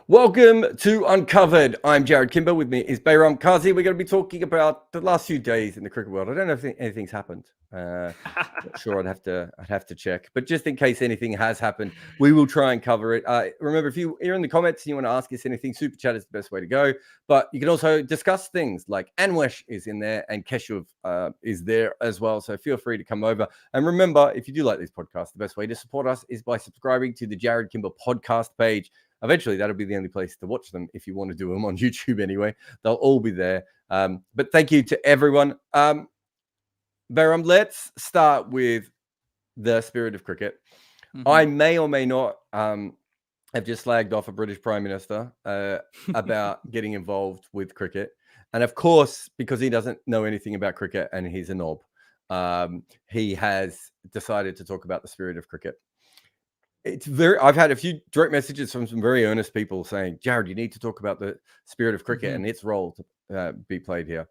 Welcome to Uncovered. I'm Jarrod. Kimber. With me is Behram. Quazi. We're going to be talking about the last few days in the cricket world. I don't know if anything's happened. Not sure. I'd have to check. But just in case anything has happened, we will try and cover it. Remember, if you're in the comments and you want to ask us anything, super chat is the best way to go. But you can also discuss things like Anwesh is in there and Keshuv is there as well. So feel free to come over. And remember, if you do like these podcasts, the best way to support us is by subscribing to the Jarrod Kimber podcast page. Eventually, that'll be the only place to watch them if you want to do them on YouTube anyway. They'll all be there. But thank you to everyone. Behram, let's start with the spirit of cricket. Mm-hmm. I may or may not have just slagged off a British Prime Minister about getting involved with cricket. And of course, because he doesn't know anything about cricket and he's a knob, he has decided to talk about the spirit of cricket. I've had a few direct messages from some very earnest people saying, Jarrod, you need to talk about the spirit of cricket and its role to be played here.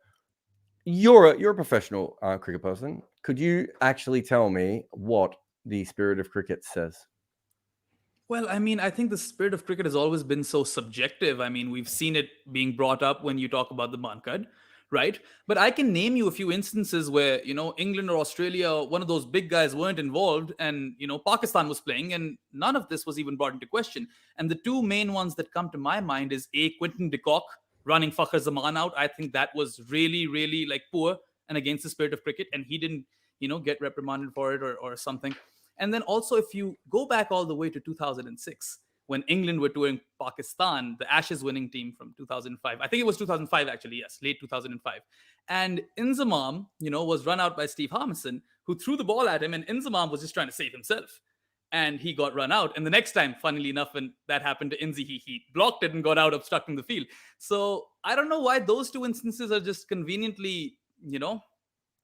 You're a professional cricket person. Could you actually tell me what the spirit of cricket says? Well, I mean, I think the spirit of cricket has always been so subjective. I mean, we've seen it being brought up when you talk about the Bankad, right? But I can name you a few instances where, England or Australia, one of those big guys weren't involved and, Pakistan was playing and none of this was even brought into question. And the two main ones that come to my mind is Quinton de Kock running Fakhar Zaman out. I think that was really, really poor and against the spirit of cricket. And he didn't, get reprimanded for it or something. And then also, if you go back all the way to 2006, when England were touring Pakistan, the Ashes winning team from 2005. I think it was 2005, actually, yes, late 2005. And Inzamam, was run out by Steve Harmison, who threw the ball at him, and Inzamam was just trying to save himself. And he got run out. And the next time, funnily enough, when that happened to Inzi, he blocked it and got out, obstructing the field. So I don't know why those two instances are just conveniently,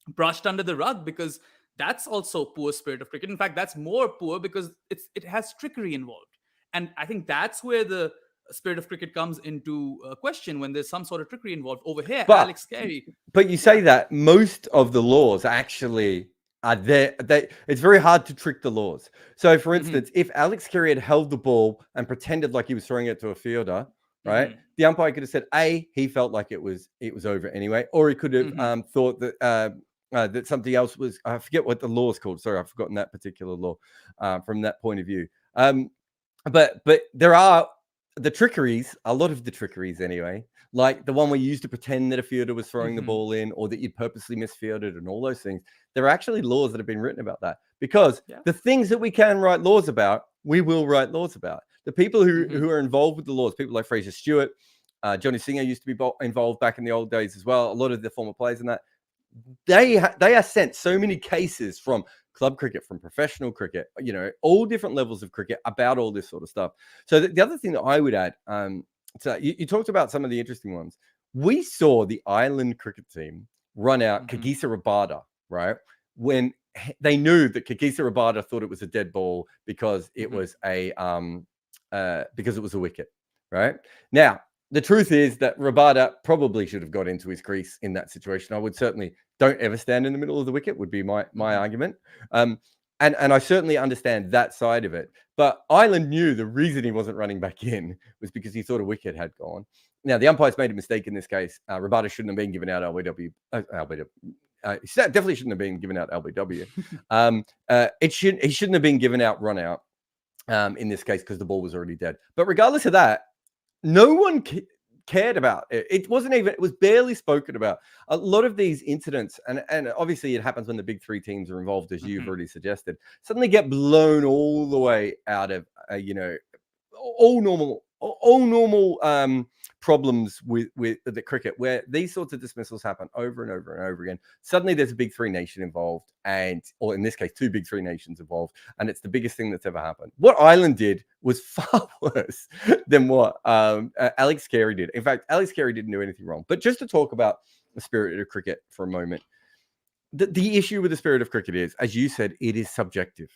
brushed under the rug, because that's also poor spirit of cricket. In fact, that's more poor because it has trickery involved. And I think that's where the spirit of cricket comes into question, when there's some sort of trickery involved. Over here, Alex Carey. But you say that most of the laws actually are there. It's very hard to trick the laws. So, for instance, if Alex Carey had held the ball and pretended like he was throwing it to a fielder, right, the umpire could have said, A, he felt like it was over anyway, or he could have thought that that something else was, I forget what the law is called. Sorry, I've forgotten that particular law from that point of view. But there are the trickeries, a lot of the trickeries anyway, like the one where you used to pretend that a fielder was throwing the ball in, or that you'd purposely misfielded and all those things. There are actually laws that have been written about that, because the things that we can write laws about, we will write laws about. The people who are involved with the laws, people like Fraser Stuart, Johnny Singer used to be involved back in the old days as well. A lot of the former players in that, they are sent so many cases from club cricket, from professional cricket, all different levels of cricket about all this sort of stuff. So the other thing that I would add, so you talked about some of the interesting ones. We saw the Ireland cricket team run out Kagisa Rabada, right? When they knew that Kagisa Rabada thought it was a dead ball because it was a wicket, right? Now, the truth is that Rabada probably should have got into his crease in that situation. I would certainly don't ever stand in the middle of the wicket, would be my argument. And I certainly understand that side of it. But Ireland knew the reason he wasn't running back in was because he thought a wicket had gone. Now, the umpires made a mistake in this case. Rabada shouldn't have been given out LBW. He definitely shouldn't have been given out LBW. He shouldn't have been given out run out in this case, because the ball was already dead. But regardless of that, no one cared about it. It was barely spoken about. A lot of these incidents, and obviously it happens when the big three teams are involved, as you've already suggested, suddenly get blown all the way out of, all normal problems with the cricket, where these sorts of dismissals happen over and over and over again. Suddenly there's a big three nation involved, or in this case, two big three nations involved, and it's the biggest thing that's ever happened. What Ireland did was far worse than what Alex Carey did. In fact, Alex Carey didn't do anything wrong. But just to talk about the spirit of cricket for a moment, the issue with the spirit of cricket is, as you said, it is subjective.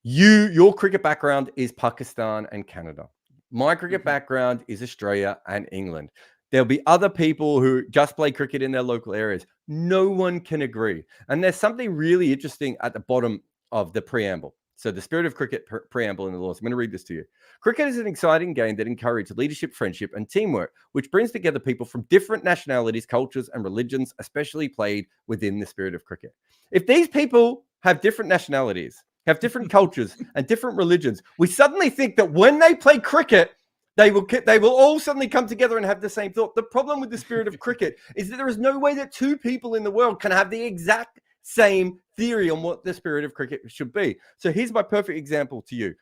Your cricket background is Pakistan and Canada. My cricket background is Australia and England. There'll be other people who just play cricket in their local areas. No one can agree. And there's something really interesting at the bottom of the preamble. So the spirit of cricket preamble in the laws. I'm going to read this to you. Cricket is an exciting game that encourages leadership, friendship, and teamwork, which brings together people from different nationalities, cultures, and religions, especially played within the spirit of cricket. If these people have different nationalities, have different cultures, and different religions, we suddenly think that when they play cricket, they will all suddenly come together and have the same thought. The problem with the spirit of cricket is that there is no way that two people in the world can have the exact same theory on what the spirit of cricket should be. So here's my perfect example to you.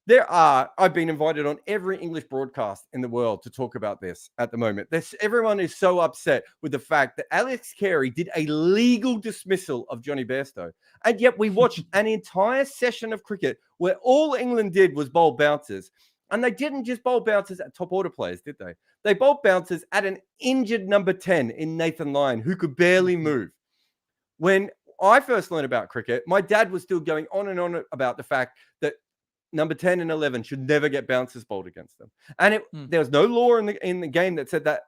I've been invited on every English broadcast in the world to talk about this at the moment. Everyone is so upset with the fact that Alex Carey did a legal dismissal of Johnny Bairstow. And yet we watched an entire session of cricket where all England did was bowl bouncers. And they didn't just bowl bouncers at top order players, did they? They bowled bouncers at an injured number 10 in Nathan Lyon, who could barely move. When I first learned about cricket, my dad was still going on and on about the fact that number 10 and 11 should never get bouncers bowled against them. And there was no law in the game that said that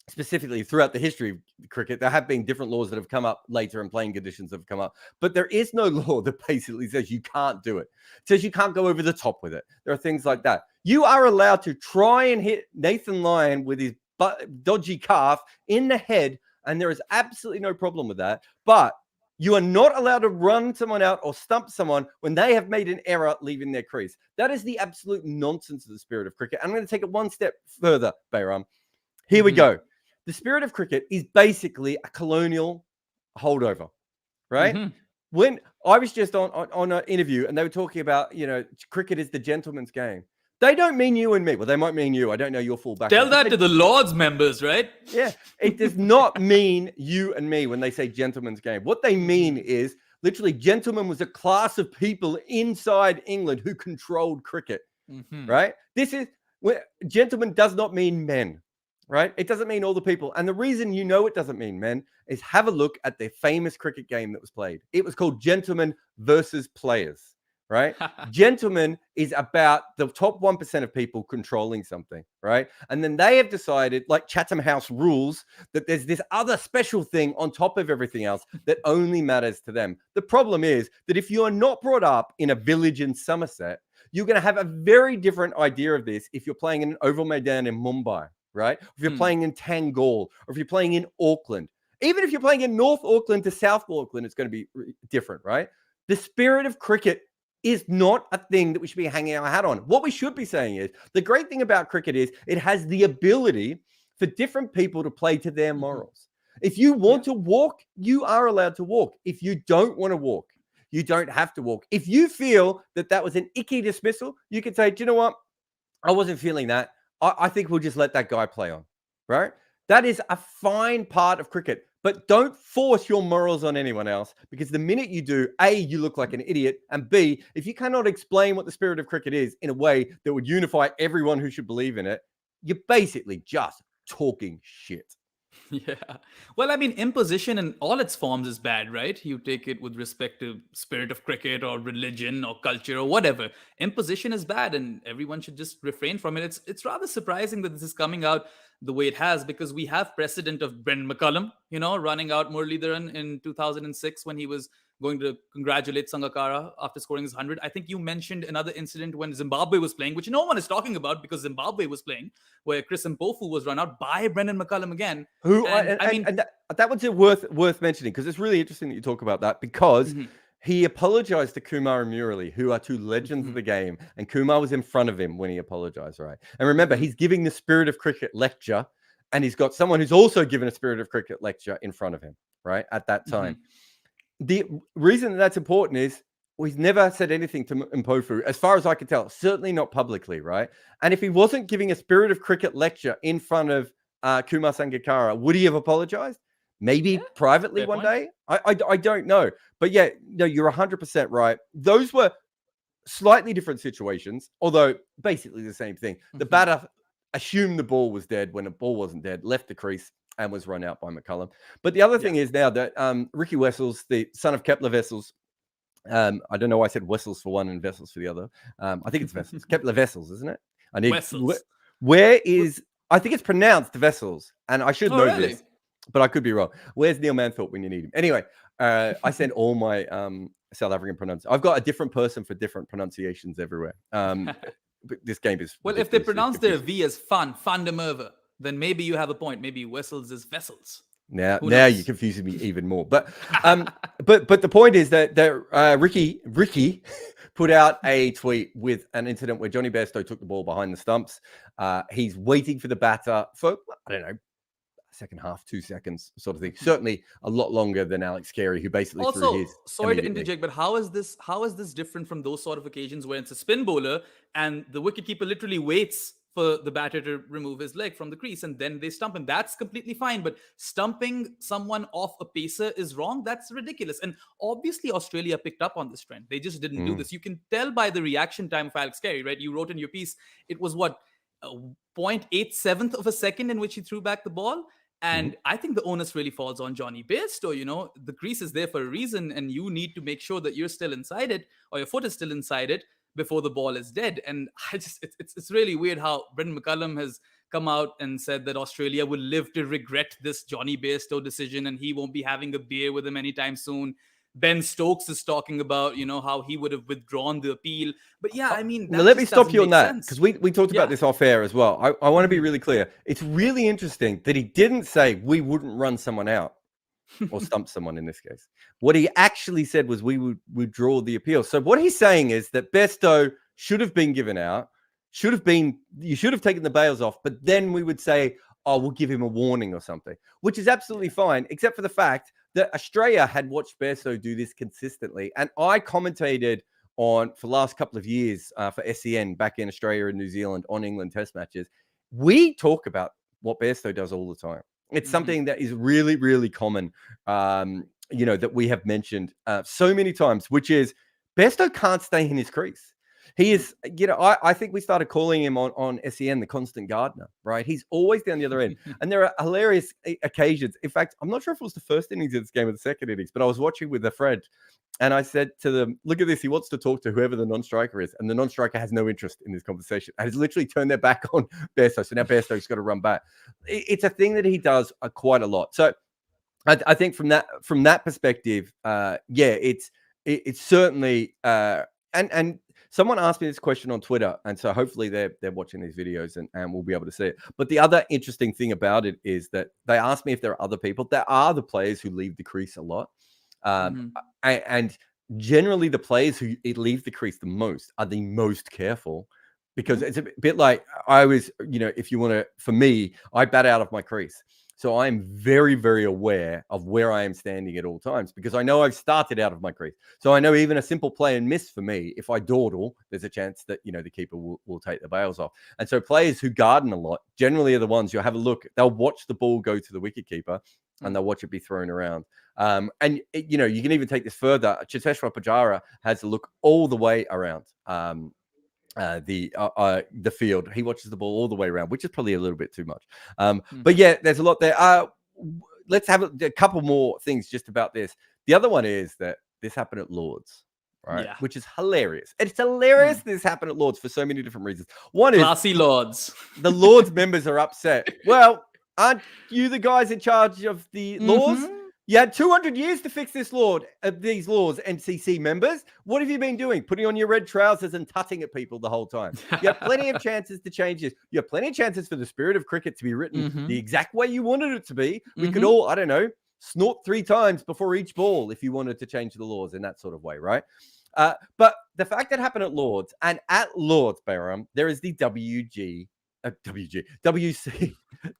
specifically. Throughout the history of cricket. There have been different laws that have come up later and playing conditions have come up. But there is no law that basically says you can't do it. It says you can't go over the top with it. There are things like that. You are allowed to try and hit Nathan Lyon with his dodgy calf in the head, and there is absolutely no problem with that. But you are not allowed to run someone out or stump someone when they have made an error leaving their crease. That is the absolute nonsense of the spirit of cricket. I'm going to take it one step further, Behram. Here we go. The spirit of cricket is basically a colonial holdover, right? When I was just on an interview and they were talking about, cricket is the gentleman's game. They don't mean you and me. Well, they might mean you. I don't know your full background. Tell that to the Lord's members, right? Yeah. It does not mean you and me when they say gentleman's game. What they mean is literally gentlemen was a class of people inside England who controlled cricket, right? Gentleman does not mean men, right? It doesn't mean all the people. And the reason it doesn't mean men is have a look at the famous cricket game that was played. It was called Gentlemen versus Players. Right? Gentlemen is about the top 1% of people controlling something, right? And then they have decided, like Chatham House rules, that there's this other special thing on top of everything else that only matters to them. The problem is that if you are not brought up in a village in Somerset, you're going to have a very different idea of this if you're playing in an Oval Maidan in Mumbai, right? If you're playing in Tangal, or if you're playing in Auckland. Even if you're playing in North Auckland to South Auckland, it's going to be different, right? The spirit of cricket is not a thing that we should be hanging our hat on. What we should be saying is the great thing about cricket is it has the ability for different people to play to their morals. If you want to walk, you are allowed to walk. If you don't want to walk, you don't have to walk. If you feel that was an icky dismissal, you can say, do you know what? I wasn't feeling that. I think we'll just let that guy play on, right? That is a fine part of cricket. But don't force your morals on anyone else, because the minute you do, A, you look like an idiot, and B, if you cannot explain what the spirit of cricket is in a way that would unify everyone who should believe in it, you're basically just talking shit. Yeah. Well, I mean, imposition in all its forms is bad, right? You take it with respect to spirit of cricket or religion or culture or whatever. Imposition is bad and everyone should just refrain from it. It's rather surprising that this is coming out the way it has, because we have precedent of Ben McCullum, running out Muralidharan in 2006 when he was going to congratulate Sangakkara after scoring his 100. I think you mentioned another incident when Zimbabwe was playing, which no one is talking about because Zimbabwe was playing, where Chris Mpofu was run out by Brendan McCullum again. That one's worth mentioning, because it's really interesting that you talk about that, because he apologized to Kumar and Murali, who are two legends of the game, and Kumar was in front of him when he apologized, right? And remember, he's giving the Spirit of Cricket lecture, and he's got someone who's also given a Spirit of Cricket lecture in front of him, right, at that time. The reason that's important is he's never said anything to Mpofu, as far as I can tell, certainly not publicly, right? And if he wasn't giving a Spirit of Cricket lecture in front of Kumar Sangakkara, would he have apologized? Maybe privately one day. I don't know. But yeah, no, you're 100% right. Those were slightly different situations, although basically the same thing. The batter assumed the ball was dead when the ball wasn't dead, left the crease and was run out by McCullum. But the other thing is now that Ricky Wessels, the son of Kepler Wessels, I don't know why I said Wessels for one and Vessels for the other. I think it's Vessels. Kepler Wessels, isn't it? I think it's pronounced Vessels, and I should know this, but I could be wrong. Where's Neil Manthorpe when you need him? Anyway, I send all my South African pronunciation. I've got a different person for different pronunciations everywhere. But this game is Well, if they ridiculously pronounce their confusing. V as fun de merve, then maybe you have a point. Maybe vessels is vessels. Now Who you're knows? confusing me even more. But the point is that Ricky put out a tweet with an incident where Johnny Bairstow took the ball behind the stumps. He's waiting for the batter for, I don't know, second half, 2 seconds sort of thing. Certainly a lot longer than Alex Carey, who basically threw Also, his sorry to immediately. interject, but how is this different from those sort of occasions where it's a spin bowler and the wicketkeeper literally waits for the batter to remove his leg from the crease and then they stump him? That's completely fine. But stumping someone off a pacer is wrong. That's ridiculous. And obviously, Australia picked up on this trend. They just didn't do this. You can tell by the reaction time of Alex Carey, right? You wrote in your piece, it was what, 0.87th of a second in which he threw back the ball. And I think the onus really falls on Johnny Bairstow. You know, the crease is there for a reason, and you need to make sure that you're still inside it or your foot is still inside it before the ball is dead. And it's really weird how Brendan McCullum has come out and said that Australia will live to regret this Johnny Bairstow decision and he won't be having a beer with him anytime soon. Ben Stokes is talking about, you know, how he would have withdrawn the appeal. But yeah, I mean, let me stop you on that, because we talked about this off air as well. I want to be really clear. It's really interesting that he didn't say we wouldn't run someone out or stump someone in this case. What he actually said was we would withdraw the appeal. So what he's saying is that Bairstow should have been given out, you should have taken the bails off, but then we would say, oh, we'll give him a warning or something, which is absolutely fine, except for the fact that Australia had watched Bairstow do this consistently. And I commentated for the last couple of years for SEN back in Australia and New Zealand on England test matches. We talk about what Bairstow does all the time. It's something that is really, really common, that we have mentioned so many times, which is Bairstow can't stay in his crease. He is, I think we started calling him on SEN the constant gardener, right? He's always down the other end. And there are hilarious occasions. In fact, I'm not sure if it was the first innings of this game or the second innings, but I was watching with a friend and I said to them, look at this. He wants to talk to whoever the non-striker is. And the non-striker has no interest in this conversation and has literally turned their back on Bairstow. So now Bairstow's got to run back. It's a thing that he does quite a lot. So I think from that perspective, it's certainly, and someone asked me this question on Twitter, and so hopefully they're watching these videos and we'll be able to see it. But the other interesting thing about it is that they asked me if there are other people. There are the players who leave the crease a lot. And generally the players who leave the crease the most are the most careful, because it's a bit like I was, if you want to, for me, I bat out of my crease. So I'm very, very aware of where I am standing at all times, because I know I've started out of my crease. So I know even a simple play and miss for me, if I dawdle, there's a chance that, the keeper will take the bails off. And so players who garden a lot generally are the ones you'll have a look. They'll watch the ball go to the wicketkeeper and they'll watch it be thrown around. You can even take this further. Cheteshwar Pujara has a look all the way around the field. He watches the ball all the way around, which is probably a little bit too much. But yeah, there's a lot there. Let's have a couple more things just about this. The other one is that this happened at Lord's, right? Yeah. Which is hilarious. It's hilarious this happened at Lord's for so many different reasons. One is classy Lords. The Lord's members are upset. Well, aren't you the guys in charge of the laws? You had 200 years to fix these laws, NCC members. What have you been doing? Putting on your red trousers and tutting at people the whole time. You have plenty of chances to change this. You have plenty of chances for the spirit of cricket to be written the exact way you wanted it to be. We could all, I don't know, snort 3 times before each ball if you wanted to change the laws in that sort of way, right? But the fact that happened at Lord's, and at Lord's, Behram, there is the WC MCC?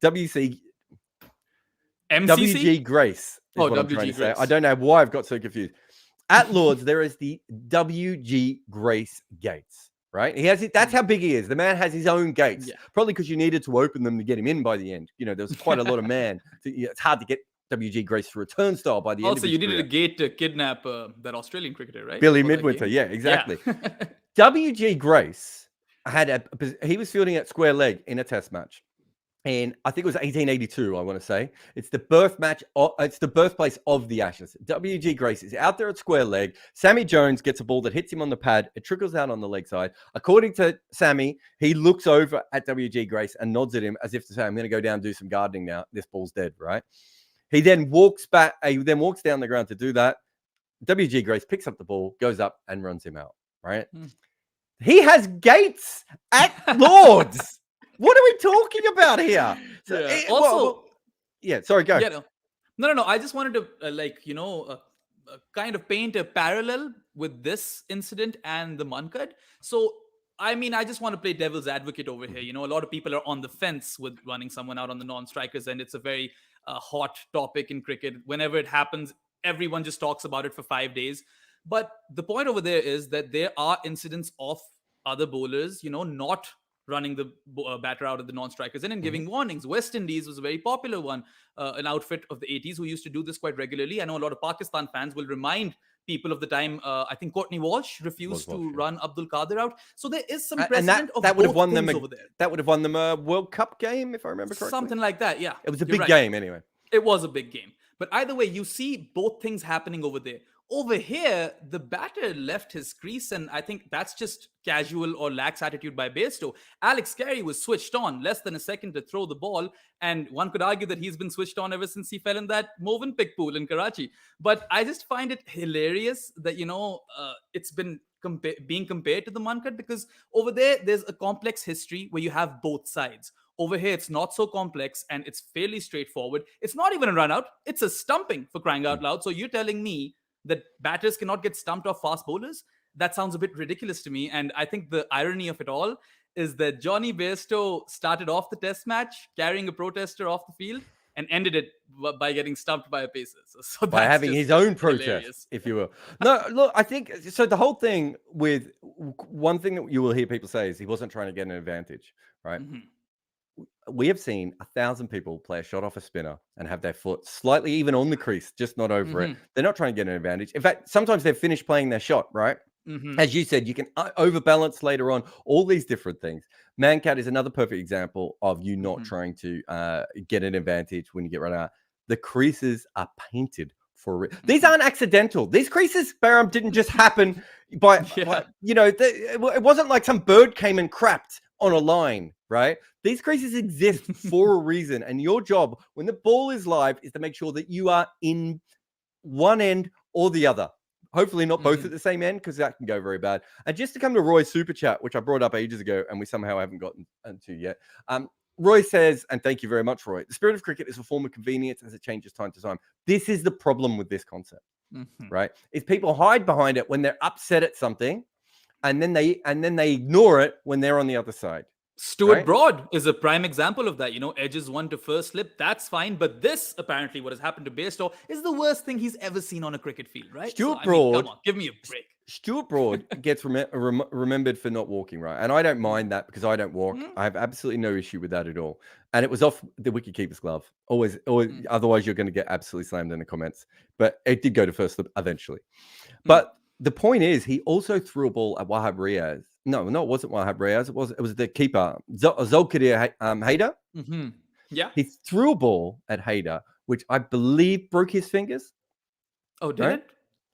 WG Grace. Is what I'm trying to say. I don't know why I've got so confused. At Lord's, there is the WG Grace gates, right? He has it. That's how big he is. The man has his own gates. Probably because you needed to open them to get him in by the end. There was quite a lot of man. It's hard to get WG Grace through a turnstile by the end. Also, you needed a gate to kidnap that Australian cricketer, right? Billy Midwinter. Yeah, exactly. Yeah. WG Grace he was fielding at square leg in a test match. And I think it was 1882, I want to say. It's the it's the birthplace of the Ashes. WG Grace is out there at square leg. Sammy Jones gets a ball that hits him on the pad. It trickles out on the leg side. According to Sammy, he looks over at WG Grace and nods at him as if to say, I'm going to go down and do some gardening now. This ball's dead, right? He then walks back. He then walks down the ground to do that. WG Grace picks up the ball, goes up and runs him out, right? Hmm. He has gates at Lords. What are we talking about here? So Yeah. Also, yeah, sorry, go. yeah, no. I just wanted to kind of paint a parallel with this incident and the Munkad. So, I mean, I just want to play devil's advocate over here. You know, a lot of people are on the fence with running someone out on the non-strikers, and it's a very hot topic in cricket. Whenever it happens, everyone just talks about it for 5 days. But the point over there is that there are incidents of other bowlers, you know, not running the batter out of the non-strikers and giving warnings. West Indies was a very popular one, an outfit of the 80s who used to do this quite regularly. I know a lot of Pakistan fans will remind people of the time, I think Courtney Walsh refused to run Abdul Qadir out. So there is some precedent of that would have both won things them over there. That would have won them a World Cup game, if I remember correctly. Something like that, yeah. It was a big game anyway. It was a big game. But either way, you see both things happening over there. Over here, the batter left his crease, and I think that's just casual or lax attitude by Bairstow. Alex Carey was switched on, less than a second to throw the ball, and one could argue that he's been switched on ever since he fell in that Movenpick pool in Karachi. But I just find it hilarious that, you know, it's been being compared to the Munkad, because over there's a complex history where you have both sides. Over here, it's not so complex and it's fairly straightforward. It's not even a run out, it's a stumping, for crying out loud. So you're telling me that batters cannot get stumped off fast bowlers? That sounds a bit ridiculous to me. And I think the irony of it all is that Johnny Bairstow started off the test match carrying a protester off the field and ended it by getting stumped by a pacer. So by having his own protest, hilarious. if you will. No, look, I think so. The whole thing with one thing that you will hear people say is he wasn't trying to get an advantage, right? We have seen 1,000 people play a shot off a spinner and have their foot slightly even on the crease, just not over it. They're not trying to get an advantage. In fact, sometimes they've finished playing their shot, right? As you said, you can overbalance later on, all these different things. Mancat is another perfect example of you not trying to get an advantage when you get run out. The creases are painted for it. These aren't accidental. These creases, Behram, didn't just happen by you know, it wasn't like some bird came and crapped on a line, right? These creases exist for a reason. And your job when the ball is live is to make sure that you are in one end or the other. Hopefully not both at the same end, because that can go very bad. And just to come to Roy's super chat, which I brought up ages ago and we somehow haven't gotten into yet. Roy says, and thank you very much, Roy, the spirit of cricket is a form of convenience as it changes time to time. This is the problem with this concept, right? Is people hide behind it when they're upset at something, and then they ignore it when they're on the other side. Stuart Broad is a prime example of that. You know, edges one to first slip, that's fine. But this, apparently, what has happened to Bairstow is the worst thing he's ever seen on a cricket field, right? Stuart Broad, come on, give me a break. Stuart Broad gets remembered for not walking right. And I don't mind that because I don't walk. I have absolutely no issue with that at all. And it was off the wicketkeeper's glove. Always, otherwise you're going to get absolutely slammed in the comments. But it did go to first slip eventually. But the point is, he also threw a ball at Wahab Riaz. No, it wasn't Wahab Riaz. It was the keeper, Zulkadir Haider. Yeah. He threw a ball at Haider, which I believe broke his fingers. Oh, did it?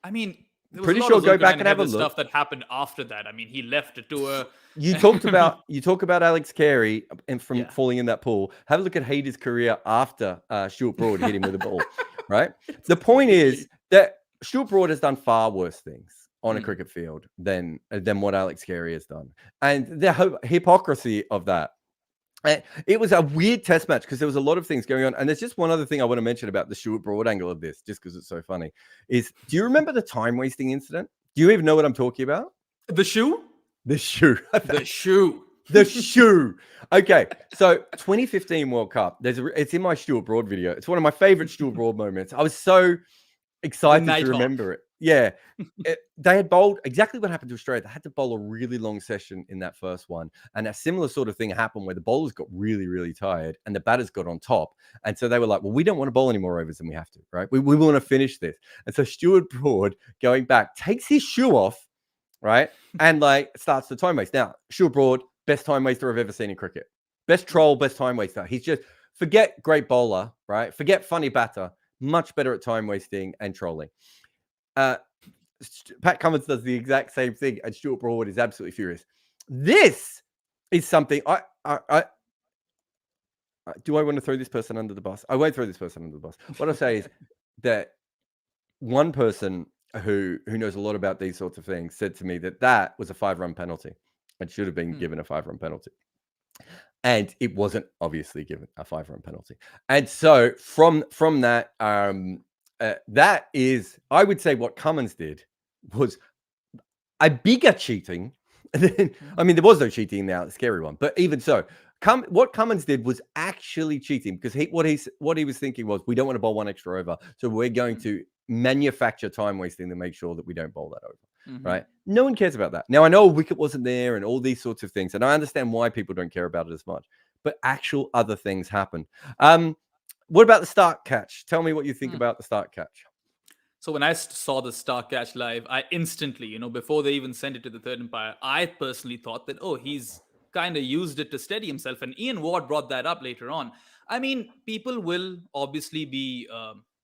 I mean, there was pretty a lot sure of go back and have a look. Stuff that happened after that. I mean, he left a tour. You talk about Alex Carey and from falling in that pool. Have a look at Haider's career after Stuart Broad hit him with a ball. Right. The point is that Stuart Broad has done far worse things on a cricket field than what Alex Carey has done, and the hypocrisy of that. It was a weird test match because there was a lot of things going on, and there's just one other thing I want to mention about the Stuart Broad angle of this, just because it's so funny. Is do you remember the time wasting incident? Do you even know what I'm talking about? The shoe. The shoe. The shoe. The shoe. Okay, so 2015 World Cup. It's in my Stuart Broad video. It's one of my favorite Stuart Broad moments. I was so excited to remember it. Yeah, they had bowled exactly what happened to Australia. They had to bowl a really long session in that first one, and a similar sort of thing happened where the bowlers got really, really tired and the batters got on top, and so they were like, "Well, we don't want to bowl any more overs than we have to, right? We want to finish this." And so Stuart Broad, going back, takes his shoe off, right, and like starts the time waste. Now, Stuart Broad, best time waster I've ever seen in cricket, best troll, best time waster. He's just forget great bowler, right? Forget funny batter, much better at time wasting and trolling. Pat Cummins does the exact same thing, and Stuart Broad is absolutely furious. This is something I do. I want to throw this person under the bus. I won't throw this person under the bus. What I say is that one person who knows a lot about these sorts of things, said to me that was a 5-run penalty. It should have been given a 5-run penalty. And it wasn't obviously given a 5-run penalty. And so from that, that is, I would say what Cummins did was a bigger cheating. I mean, there was no cheating now, the scary one. But even so, what Cummins did was actually cheating, because what he was thinking was, we don't want to bowl one extra over, so we're going to manufacture time wasting to make sure that we don't bowl that over. Right? No one cares about that. Now, I know a wicket wasn't there and all these sorts of things, and I understand why people don't care about it as much, but actual other things happen. What about the start catch? Tell me what you think about the start catch. So when I saw the start catch live, I instantly, before they even sent it to the third umpire, I personally thought that, he's kind of used it to steady himself. And Ian Ward brought that up later on. I mean, people will obviously be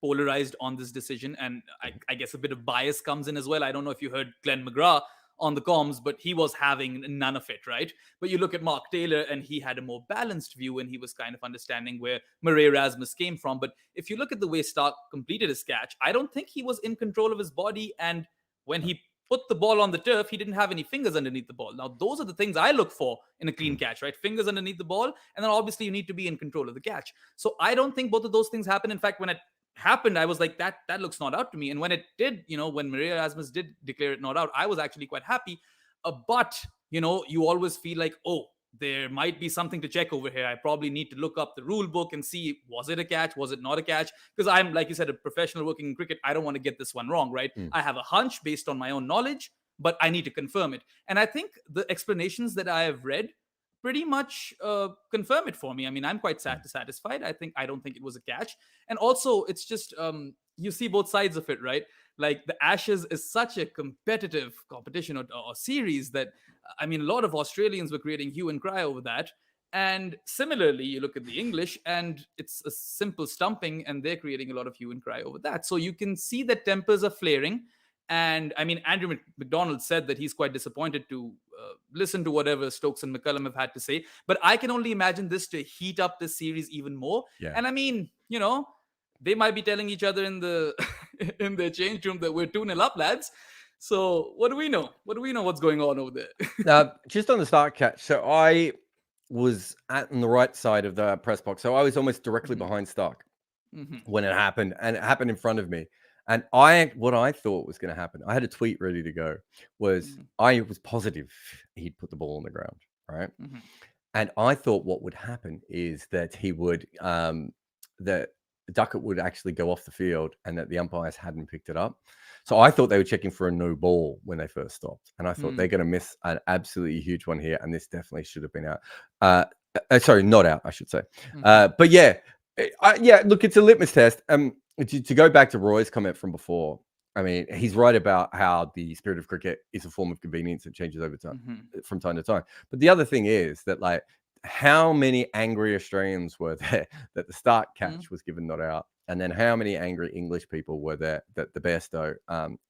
polarized on this decision, and I guess a bit of bias comes in as well. I don't know if you heard Glenn McGrath on the comms, but he was having none of it, right? But you look at Mark Taylor, and he had a more balanced view, and he was kind of understanding where Murray Erasmus came from. But if you look at the way Stark completed his catch, I don't think he was in control of his body, and when he put the ball on the turf, he didn't have any fingers underneath the ball. Now, those are the things I look for in a clean catch, right? Fingers underneath the ball, and then obviously you need to be in control of the catch. So I don't think both of those things happen. In fact, when it happened, I was like, that looks not out to me. And when it did, when Maria Erasmus did declare it not out, I was actually quite happy. But you always feel like, there might be something to check over here. I probably need to look up the rule book and see, was it a catch? Was it not a catch? Because I'm, like you said, a professional working in cricket. I don't want to get this one wrong, right? I have a hunch based on my own knowledge, but I need to confirm it. And I think the explanations that I have read pretty much confirm it for me. I mean, I'm quite satisfied. I don't think it was a catch. And also, it's just, you see both sides of it, right? Like, the Ashes is such a competitive competition or series that, I mean, a lot of Australians were creating hue and cry over that. And similarly, you look at the English, and it's a simple stumping, and they're creating a lot of hue and cry over that. So you can see that tempers are flaring. And I mean, Andrew McDonald said that he's quite disappointed to listen to whatever Stokes and McCullum have had to say. But I can only imagine this to heat up this series even more. Yeah. And I mean, they might be telling each other in the in their change room that we're 2-0 up, lads. So what do we know? What do we know what's going on over there? Just on the start catch. So I was on the right side of the press box. So I was almost directly behind Stark when it happened. And it happened in front of me. And what I thought was going to happen, I had a tweet ready to go, was I was positive he'd put the ball on the ground, right? And I thought what would happen is that he would, that Duckett would actually go off the field and that the umpires hadn't picked it up. So I thought they were checking for a no ball when they first stopped. And I thought they're going to miss an absolutely huge one here. And this definitely should have been out. Sorry, not out, I should say. But yeah, look, it's a litmus test. To go back to Roy's comment from before, I mean, he's right about how the spirit of cricket is a form of convenience that changes over time, from time to time. But the other thing is that, like, how many angry Australians were there that the start catch was given not out? And then how many angry English people were there that the Bairstow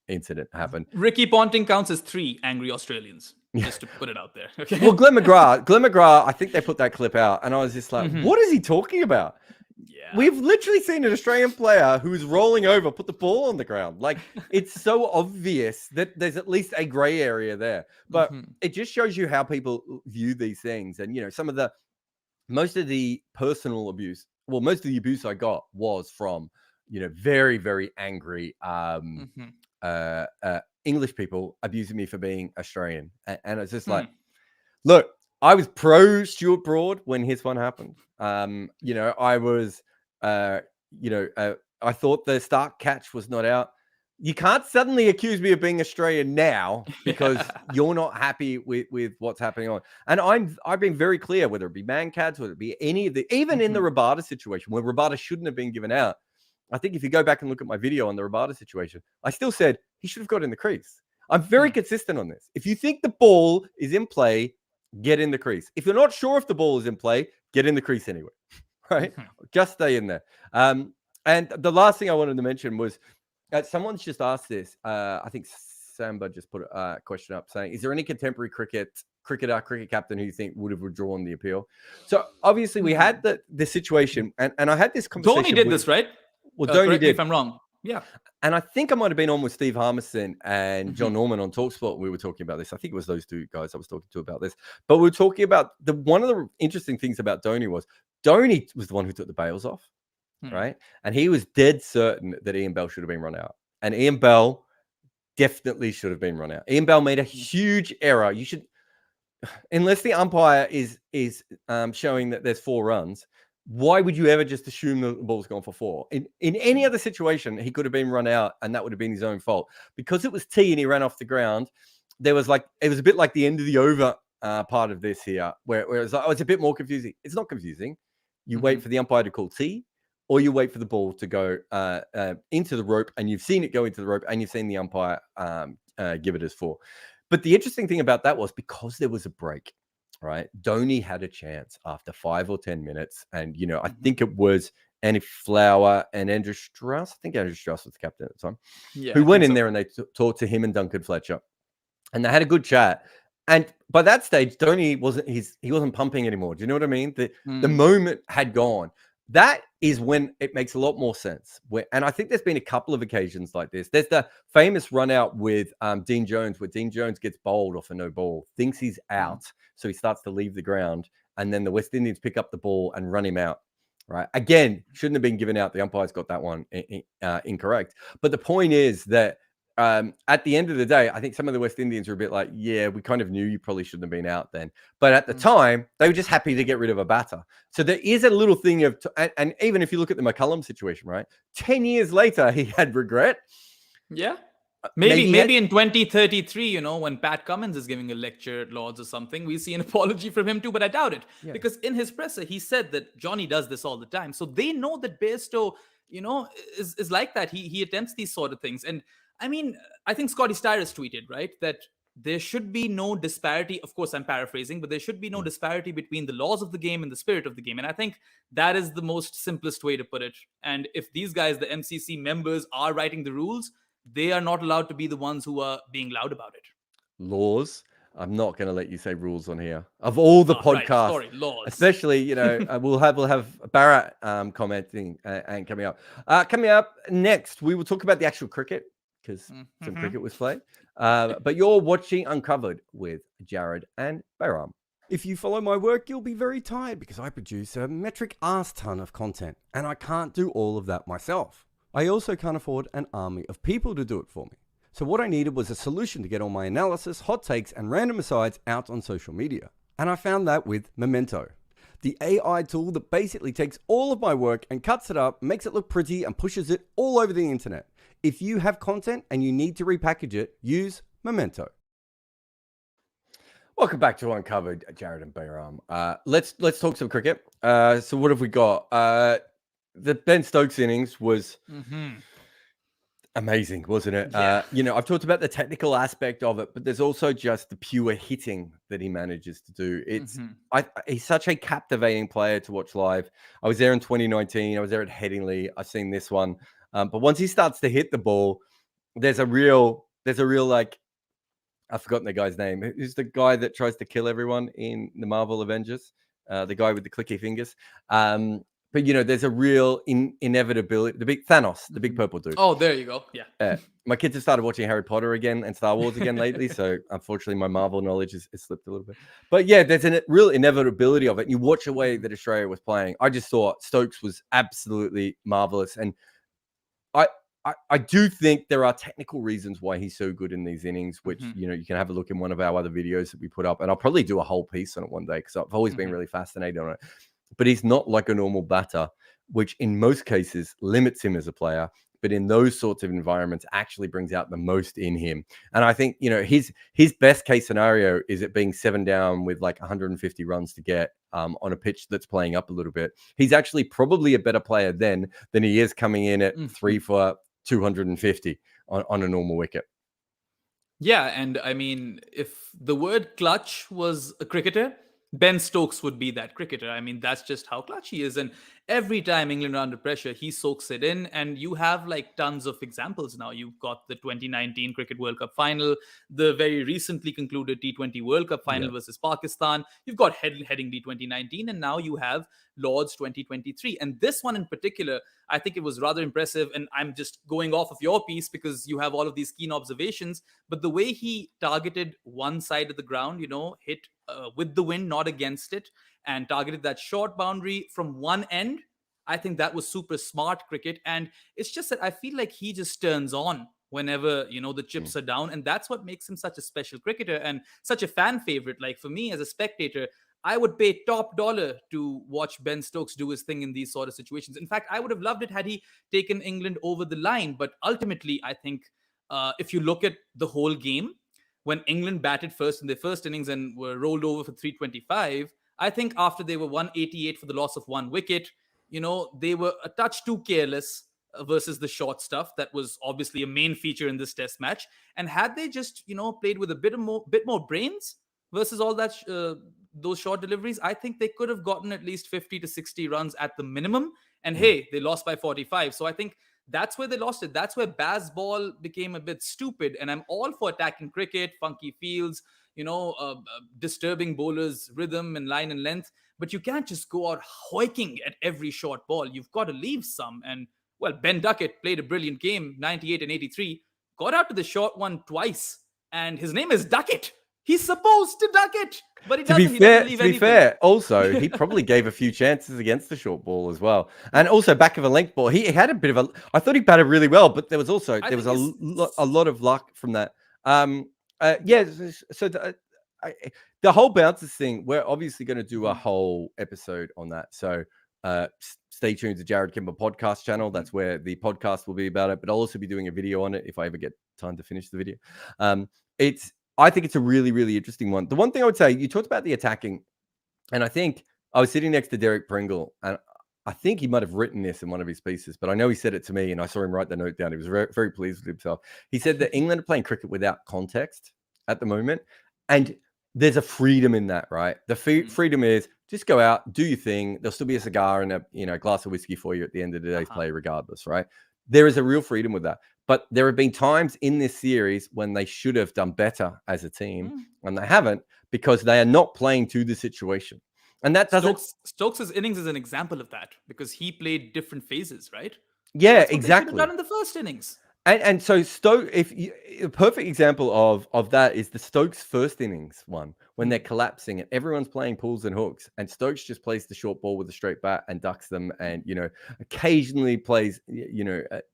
incident happened? Ricky Ponting counts as 3 angry Australians, just to put it out there. Okay. Well, Glenn McGrath, I think they put that clip out, and I was just like, what is he talking about? Yeah. We've literally seen an Australian player who's rolling over, put the ball on the ground. Like, it's so obvious that there's at least a gray area there. But it just shows you how people view these things. And, most of the personal abuse, most of the abuse I got was from, very, very angry English people abusing me for being Australian. And it's just like, look, I was pro Stuart Broad when his one happened. I was, I thought the start catch was not out. You can't suddenly accuse me of being Australian now because you're not happy with what's happening on. And I've been very clear, whether it be Mancads, whether it be any of the, even in the Rabada situation where Rabada shouldn't have been given out. I think if you go back and look at my video on the Rabada situation, I still said he should have got in the crease. I'm very consistent on this. If you think the ball is in play, get in the crease. If you're not sure if the ball is in play, get in the crease anyway, right? Just stay in there. And the last thing I wanted to mention was someone's just asked this. I think Samba just put a question up saying, is there any contemporary cricket captain who you think would have withdrawn the appeal? So obviously we had the situation, and I had this conversation. Dhoni did this, right? Well, Dhoni did. Me if I'm wrong. Yeah. And I think I might have been on with Steve Harmison and John Mhm. Norman on TalkSport, and we were talking about this. I think it was those two guys I was talking to about this. But we were talking about one of the interesting things about Dhoni was the one who took the bails off, right? And he was dead certain that Ian Bell should have been run out. And Ian Bell definitely should have been run out. Ian Bell made a huge error. You should, unless the umpire is showing that there's 4 runs, why would you ever just assume the ball's gone for 4? In any other situation, he could have been run out, and that would have been his own fault. Because it was T and he ran off the ground, it was a bit like the end of the over part of this here, where it was like, oh, it's a bit more confusing. It's not confusing. You wait for the umpire to call T, or you wait for the ball to go into the rope, and you've seen it go into the rope, and you've seen the umpire give it as 4. But the interesting thing about that was because there was a break, right? Dhoni had a chance after 5 or 10 minutes. And, I think it was Annie Flower and Andrew Strauss. I think Andrew Strauss was the captain at the time, who went in there and they talked to him and Duncan Fletcher. And they had a good chat. And by that stage, Dhoni wasn't pumping anymore. Do you know what I mean? The moment had gone. That is when it makes a lot more sense. And I think there's been a couple of occasions like this. There's the famous run out with Dean Jones, where Dean Jones gets bowled off a no ball, thinks he's out, so he starts to leave the ground, and then the West Indians pick up the ball and run him out. Right? Again, shouldn't have been given out. The umpires got that one incorrect. But the point is that at the end of the day, I think some of the West Indians were a bit like, yeah, we kind of knew you probably shouldn't have been out then. But at the time, they were just happy to get rid of a batter. So there is a little thing of, and even if you look at the McCullum situation, right? 10 years later, he had regret. Yeah. Maybe in 2033, when Pat Cummins is giving a lecture at Lords or something, we see an apology from him too, but I doubt it. Yeah. Because in his presser, he said that Johnny does this all the time. So they know that Bairstow, is like that. He attempts these sort of things. And I mean, I think Scotty Styrus tweeted, right, that there should be no disparity. Of course, I'm paraphrasing, but there should be no disparity between the laws of the game and the spirit of the game. And I think that is the most simplest way to put it. And if these guys, the MCC members, are writing the rules, they are not allowed to be the ones who are being loud about it. Laws. I'm not going to let you say rules on here. Of all the podcasts, right. Sorry, laws. Especially, we'll have Barrett commenting and coming up. Coming up next, we will talk about the actual cricket, because some cricket was played. But you're watching Uncovered with Jarrod and Behram. If you follow my work, you'll be very tired because I produce a metric ass ton of content, and I can't do all of that myself. I also can't afford an army of people to do it for me. So what I needed was a solution to get all my analysis, hot takes, and random asides out on social media. And I found that with Memento, the AI tool that basically takes all of my work and cuts it up, makes it look pretty, and pushes it all over the internet. If you have content and you need to repackage it, use Memento. Welcome back to Uncovered, Jarrod and Behram. Let's talk some cricket. So what have we got? The Ben Stokes innings was amazing, wasn't it? Yeah. I've talked about the technical aspect of it, but there's also just the pure hitting that he manages to do. It's he's such a captivating player to watch live. I was there in 2019. I was there at Headingley. I've seen this one. But once he starts to hit the ball, there's a real like, I've forgotten the guy's name. Who's the guy that tries to kill everyone in the Marvel Avengers? The guy with the clicky fingers. But there's a real inevitability. The big Thanos, the big purple dude. Oh, there you go. Yeah. My kids have started watching Harry Potter again and Star Wars again lately. So unfortunately, my Marvel knowledge has slipped a little bit. But yeah, there's a real inevitability of it. And you watch the way that Australia was playing. I just thought Stokes was absolutely marvelous. And I do think there are technical reasons why he's so good in these innings, which, you can have a look in one of our other videos that we put up. And I'll probably do a whole piece on it one day because I've always been really fascinated on it. But he's not like a normal batter, which in most cases limits him as a player. But in those sorts of environments actually brings out the most in him. And I think, his best case scenario is it being 7 down with like 150 runs to get on a pitch that's playing up a little bit. He's actually probably a better player then than he is coming in at 3 for 250 on a normal wicket. Yeah, and I mean, if the word clutch was a cricketer, Ben Stokes would be that cricketer. I mean, that's just how clutch he is. And Every time England are under pressure, he soaks it in. And you have like tons of examples now. You've got the 2019 Cricket World Cup final, the very recently concluded T20 World Cup final Yeah. versus Pakistan. You've got Headingley 2019, and now you have Lords 2023. And this one in particular, I think it was rather impressive. And I'm just going off of your piece because you have all of these keen observations. But the way he targeted one side of the ground, hit with the wind, not against it, and targeted that short boundary from one end, I think that was super smart cricket. And it's just that I feel like he just turns on whenever the chips are down, and that's what makes him such a special cricketer and such a fan favorite. Like for me as a spectator, I would pay top dollar to watch Ben Stokes do his thing in these sort of situations. In fact, I would have loved it had he taken England over the line. But ultimately, I think if you look at the whole game, when England batted first in their first innings and were rolled over for 325, I think after they were 188 for the loss of one wicket, they were a touch too careless versus the short stuff. That was obviously a main feature in this test match. And had they just, played with a bit more brains versus all that, those short deliveries, I think they could have gotten at least 50 to 60 runs at the minimum. And hey, they lost by 45. So I think that's where they lost it. That's where Baz ball became a bit stupid. And I'm all for attacking cricket, funky fields, disturbing bowlers' rhythm and line and length. But you can't just go out hoiking at every short ball. You've got to leave some. And, well, Ben Duckett played a brilliant game, 98 and 83, got out to the short one twice. And his name is Duckett. He's supposed to duck it, but he doesn't. To be fair, also, he probably gave a few chances against the short ball as well. And also back of a length ball. He had a bit of a... I thought he batted really well, but there was also... There was a lot of luck from that. So the whole bouncers thing, we're obviously going to do a whole episode on that. So stay tuned to Jarrod Kimber podcast channel. That's where the podcast will be about it, but I'll also be doing a video on it if I ever get time to finish the video. I think it's a really, really interesting one. The one thing I would say, you talked about the attacking, and I think I was sitting next to Derek Pringle, and I think he might have written this in one of his pieces, but I know he said it to me, and I saw him write the note down. He was very, very pleased with himself. He said that England are playing cricket without context at the moment, and there's a freedom in that, right? The freedom is just go out, do your thing. There'll still be a cigar and a glass of whiskey for you at the end of the day's play, regardless, right? There is a real freedom with that. But there have been times in this series when they should have done better as a team, and they haven't because they are not playing to the situation. And that doesn't... Stokes' innings is an example of that because he played different phases, right? Yeah, That's what exactly. they should have done in the first innings. And so Stokes, a perfect example of that is the Stokes first innings one, when they're collapsing and everyone's playing pulls and hooks, and Stokes just plays the short ball with a straight bat and ducks them, and occasionally plays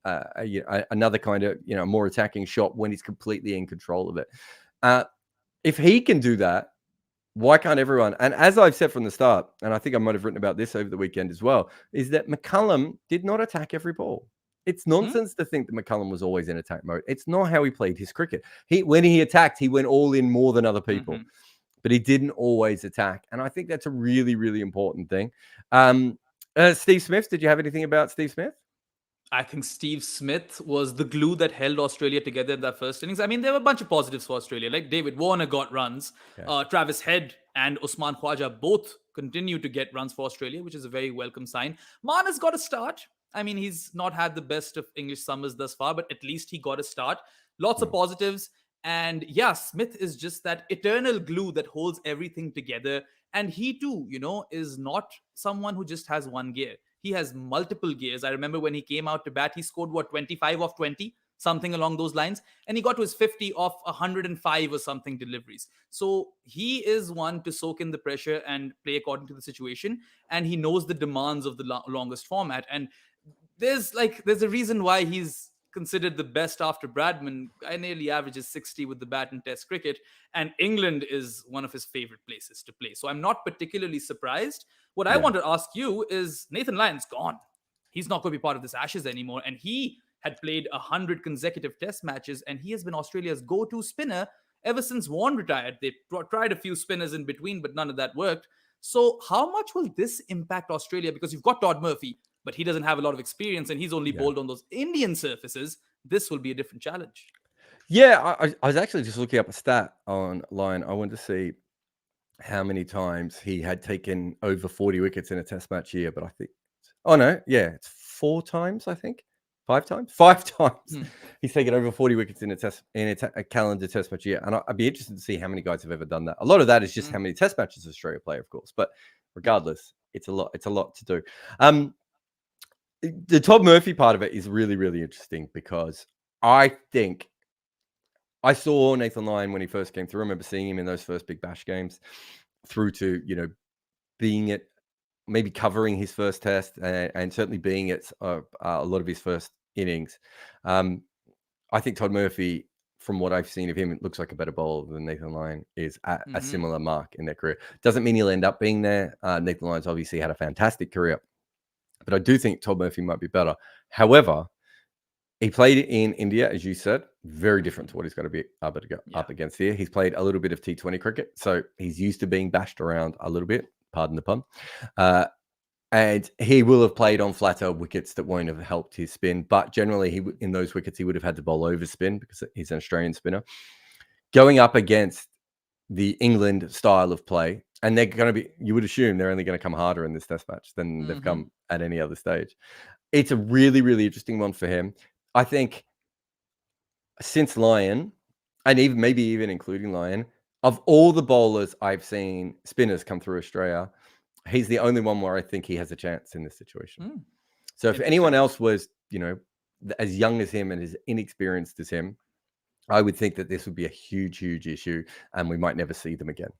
another kind of more attacking shot when he's completely in control of it. If he can do that, why can't everyone? And as I've said from the start, and I think I might have written about this over the weekend as well, is that McCullum did not attack every ball. It's nonsense to think that McCullum was always in attack mode. It's not how he played his cricket. When he attacked, he went all in more than other people, but he didn't always attack. And I think that's a really, really important thing. Steve Smith, did you have anything about Steve Smith? I think Steve Smith was the glue that held Australia together in that first innings. I mean, there were a bunch of positives for Australia. Like David Warner got runs. Yeah. Travis Head and Usman Khawaja both continue to get runs for Australia, which is a very welcome sign. Man has got a start. I mean, he's not had the best of English summers thus far, but at least he got a start. Lots of positives. And yeah, Smith is just that eternal glue that holds everything together. And he too, is not someone who just has one gear. He has multiple gears. I remember when he came out to bat, he scored 25 off 20, something along those lines. And he got to his 50 off 105 or something deliveries. So he is one to soak in the pressure and play according to the situation. And he knows the demands of the longest format. And there's a reason why he's considered the best after Bradman. Guy nearly averages 60 with the bat in Test cricket, and England is one of his favorite places to play. So I'm not particularly surprised. What I want to ask you is, Nathan Lyon's gone. He's not going to be part of this Ashes anymore, and he had played 100 consecutive Test matches, and he has been Australia's go-to spinner ever since Warne retired. They tried a few spinners in between, but none of that worked. So how much will this impact Australia? Because you've got Todd Murphy, but he doesn't have a lot of experience and he's only bowled on those Indian surfaces. This will be a different challenge. Yeah, I was actually just looking up a stat online. I wanted to see how many times he had taken over 40 wickets in a Test match here, but I think Oh no, yeah, it's 4 times, I think. 5 times? 5 times. Hmm. He's taken over 40 wickets in a calendar test match year. And I'd be interested to see how many guys have ever done that. A lot of that is just how many test matches Australia play, of course. But regardless, it's a lot to do. The Todd Murphy part of it is really, really interesting because I think I saw Nathan Lyon when he first came through. I remember seeing him in those first Big Bash games through to, being at maybe covering his first test and certainly being at a lot of his first innings. I think Todd Murphy, from what I've seen of him, it looks like a better bowler than Nathan Lyon is at a similar mark in their career. Doesn't mean he'll end up being there. Nathan Lyon's obviously had a fantastic career, but I do think Todd Murphy might be better. However, he played in India, as you said, very different to what he's going to be up against here. He's played a little bit of T20 cricket, so he's used to being bashed around a little bit, pardon the pun. And he will have played on flatter wickets that won't have helped his spin. But generally, in those wickets, he would have had to bowl over spin because he's an Australian spinner. Going up against the England style of play, and they're going to be, you would assume they're only going to come harder in this test match than they've come at any other stage. It's a really, really interesting one for him. I think since Lyon, and maybe even including Lyon, of all the bowlers I've seen, spinners come through Australia, he's the only one where I think he has a chance in this situation. So if anyone else was, as young as him and as inexperienced as him, I would think that this would be a huge, huge issue and we might never see them again.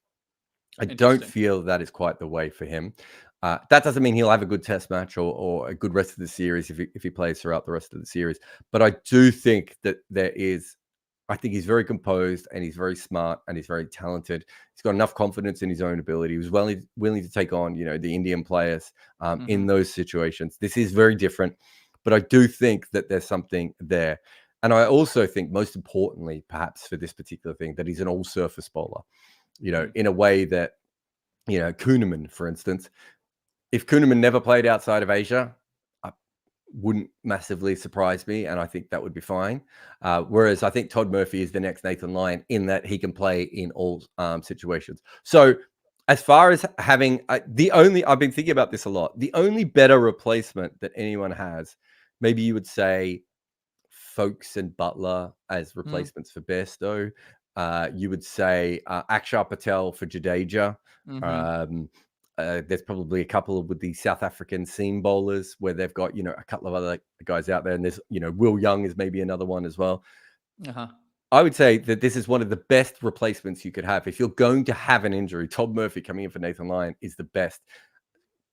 I don't feel that is quite the way for him. That doesn't mean he'll have a good test match or a good rest of the series if he plays throughout the rest of the series. But I do think that I think he's very composed and he's very smart and he's very talented. He's got enough confidence in his own ability. He was willing to take on, the Indian players in those situations. This is very different, but I do think that there's something there. And I also think, most importantly, perhaps for this particular thing, that he's an all-surface bowler, in a way that, Kuhnemann, for instance, if Kuhnemann never played outside of Asia, wouldn't massively surprise me, and I think that would be fine. Whereas I think Todd Murphy is the next Nathan Lyon in that he can play in all situations. So as far as having I've been thinking about this a lot, the only better replacement that anyone has, maybe you would say Folkes and Butler as replacements for Bairstow. You would say Akshar Patel for Jadeja. There's probably a couple with the South African seam bowlers where they've got, a couple of other guys out there. And there's, Will Young is maybe another one as well. I would say that this is one of the best replacements you could have. If you're going to have an injury, Todd Murphy coming in for Nathan Lyon is the best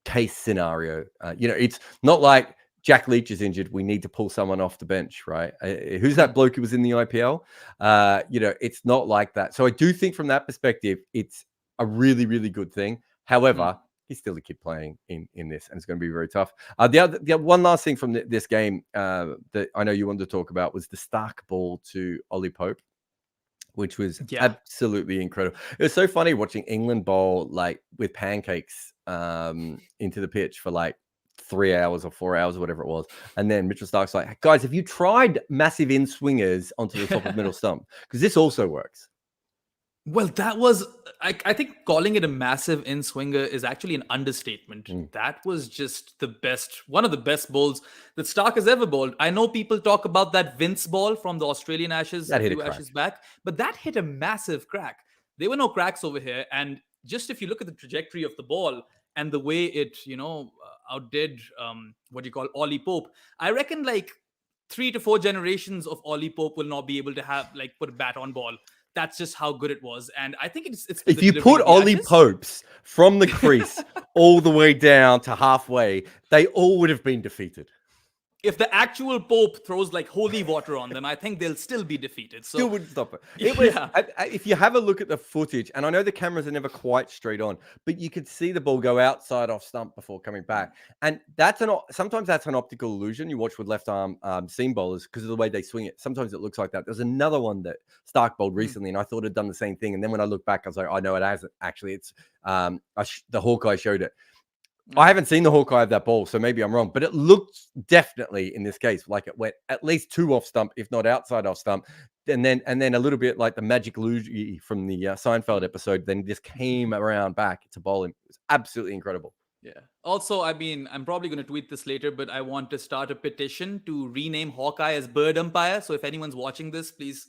case scenario. It's not like Jack Leach is injured, we need to pull someone off the bench, right? Who's that bloke who was in the IPL? It's not like that. So I do think from that perspective, it's a really, really good thing. However, he's still a kid playing in this, and it's going to be very tough. The one last thing from this game that I know you wanted to talk about was the Stark ball to Ollie Pope, which was absolutely incredible. It was so funny watching England bowl like with pancakes into the pitch for like 3 hours or 4 hours or whatever it was. And then Mitchell Stark's like, guys, have you tried massive in swingers onto the top of middle stump? Because this also works. Well, that was, I think calling it a massive in swinger is actually an understatement. That was just one of the best bowls that Stark has ever bowled. I know people talk about that Vince ball from the Australian Ashes a few Ashes back, but that hit a massive crack. There were no cracks over here. And just if you look at the trajectory of the ball and the way it, outdid Ollie Pope, I reckon like 3 to 4 generations of Ollie Pope will not be able to put a bat on ball. That's just how good it was. And I think it's if you put Ollie Popes from the crease all the way down to halfway, they all would have been defeated. If the actual Pope throws like holy water on them, I think they'll still be defeated. So still wouldn't stop it. If you have a look at the footage, and I know the cameras are never quite straight on, but you could see the ball go outside off stump before coming back. And sometimes that's an optical illusion you watch with left arm seam bowlers because of the way they swing it. Sometimes it looks like that. There's another one that Stark bowled recently, and I thought it had done the same thing. And then when I look back, I was like, oh no, it hasn't. Actually, it's the Hawkeye showed it. I haven't seen the Hawkeye of that ball, so maybe I'm wrong. But it looked definitely in this case like it went at least 2 off stump, if not outside off stump. And then a little bit like the Magic Luigi from the Seinfeld episode, then just came around back to bowl him. It was absolutely incredible. Yeah. Also, I mean, I'm probably going to tweet this later, but I want to start a petition to rename Hawkeye as Bird Umpire. So if anyone's watching this, please,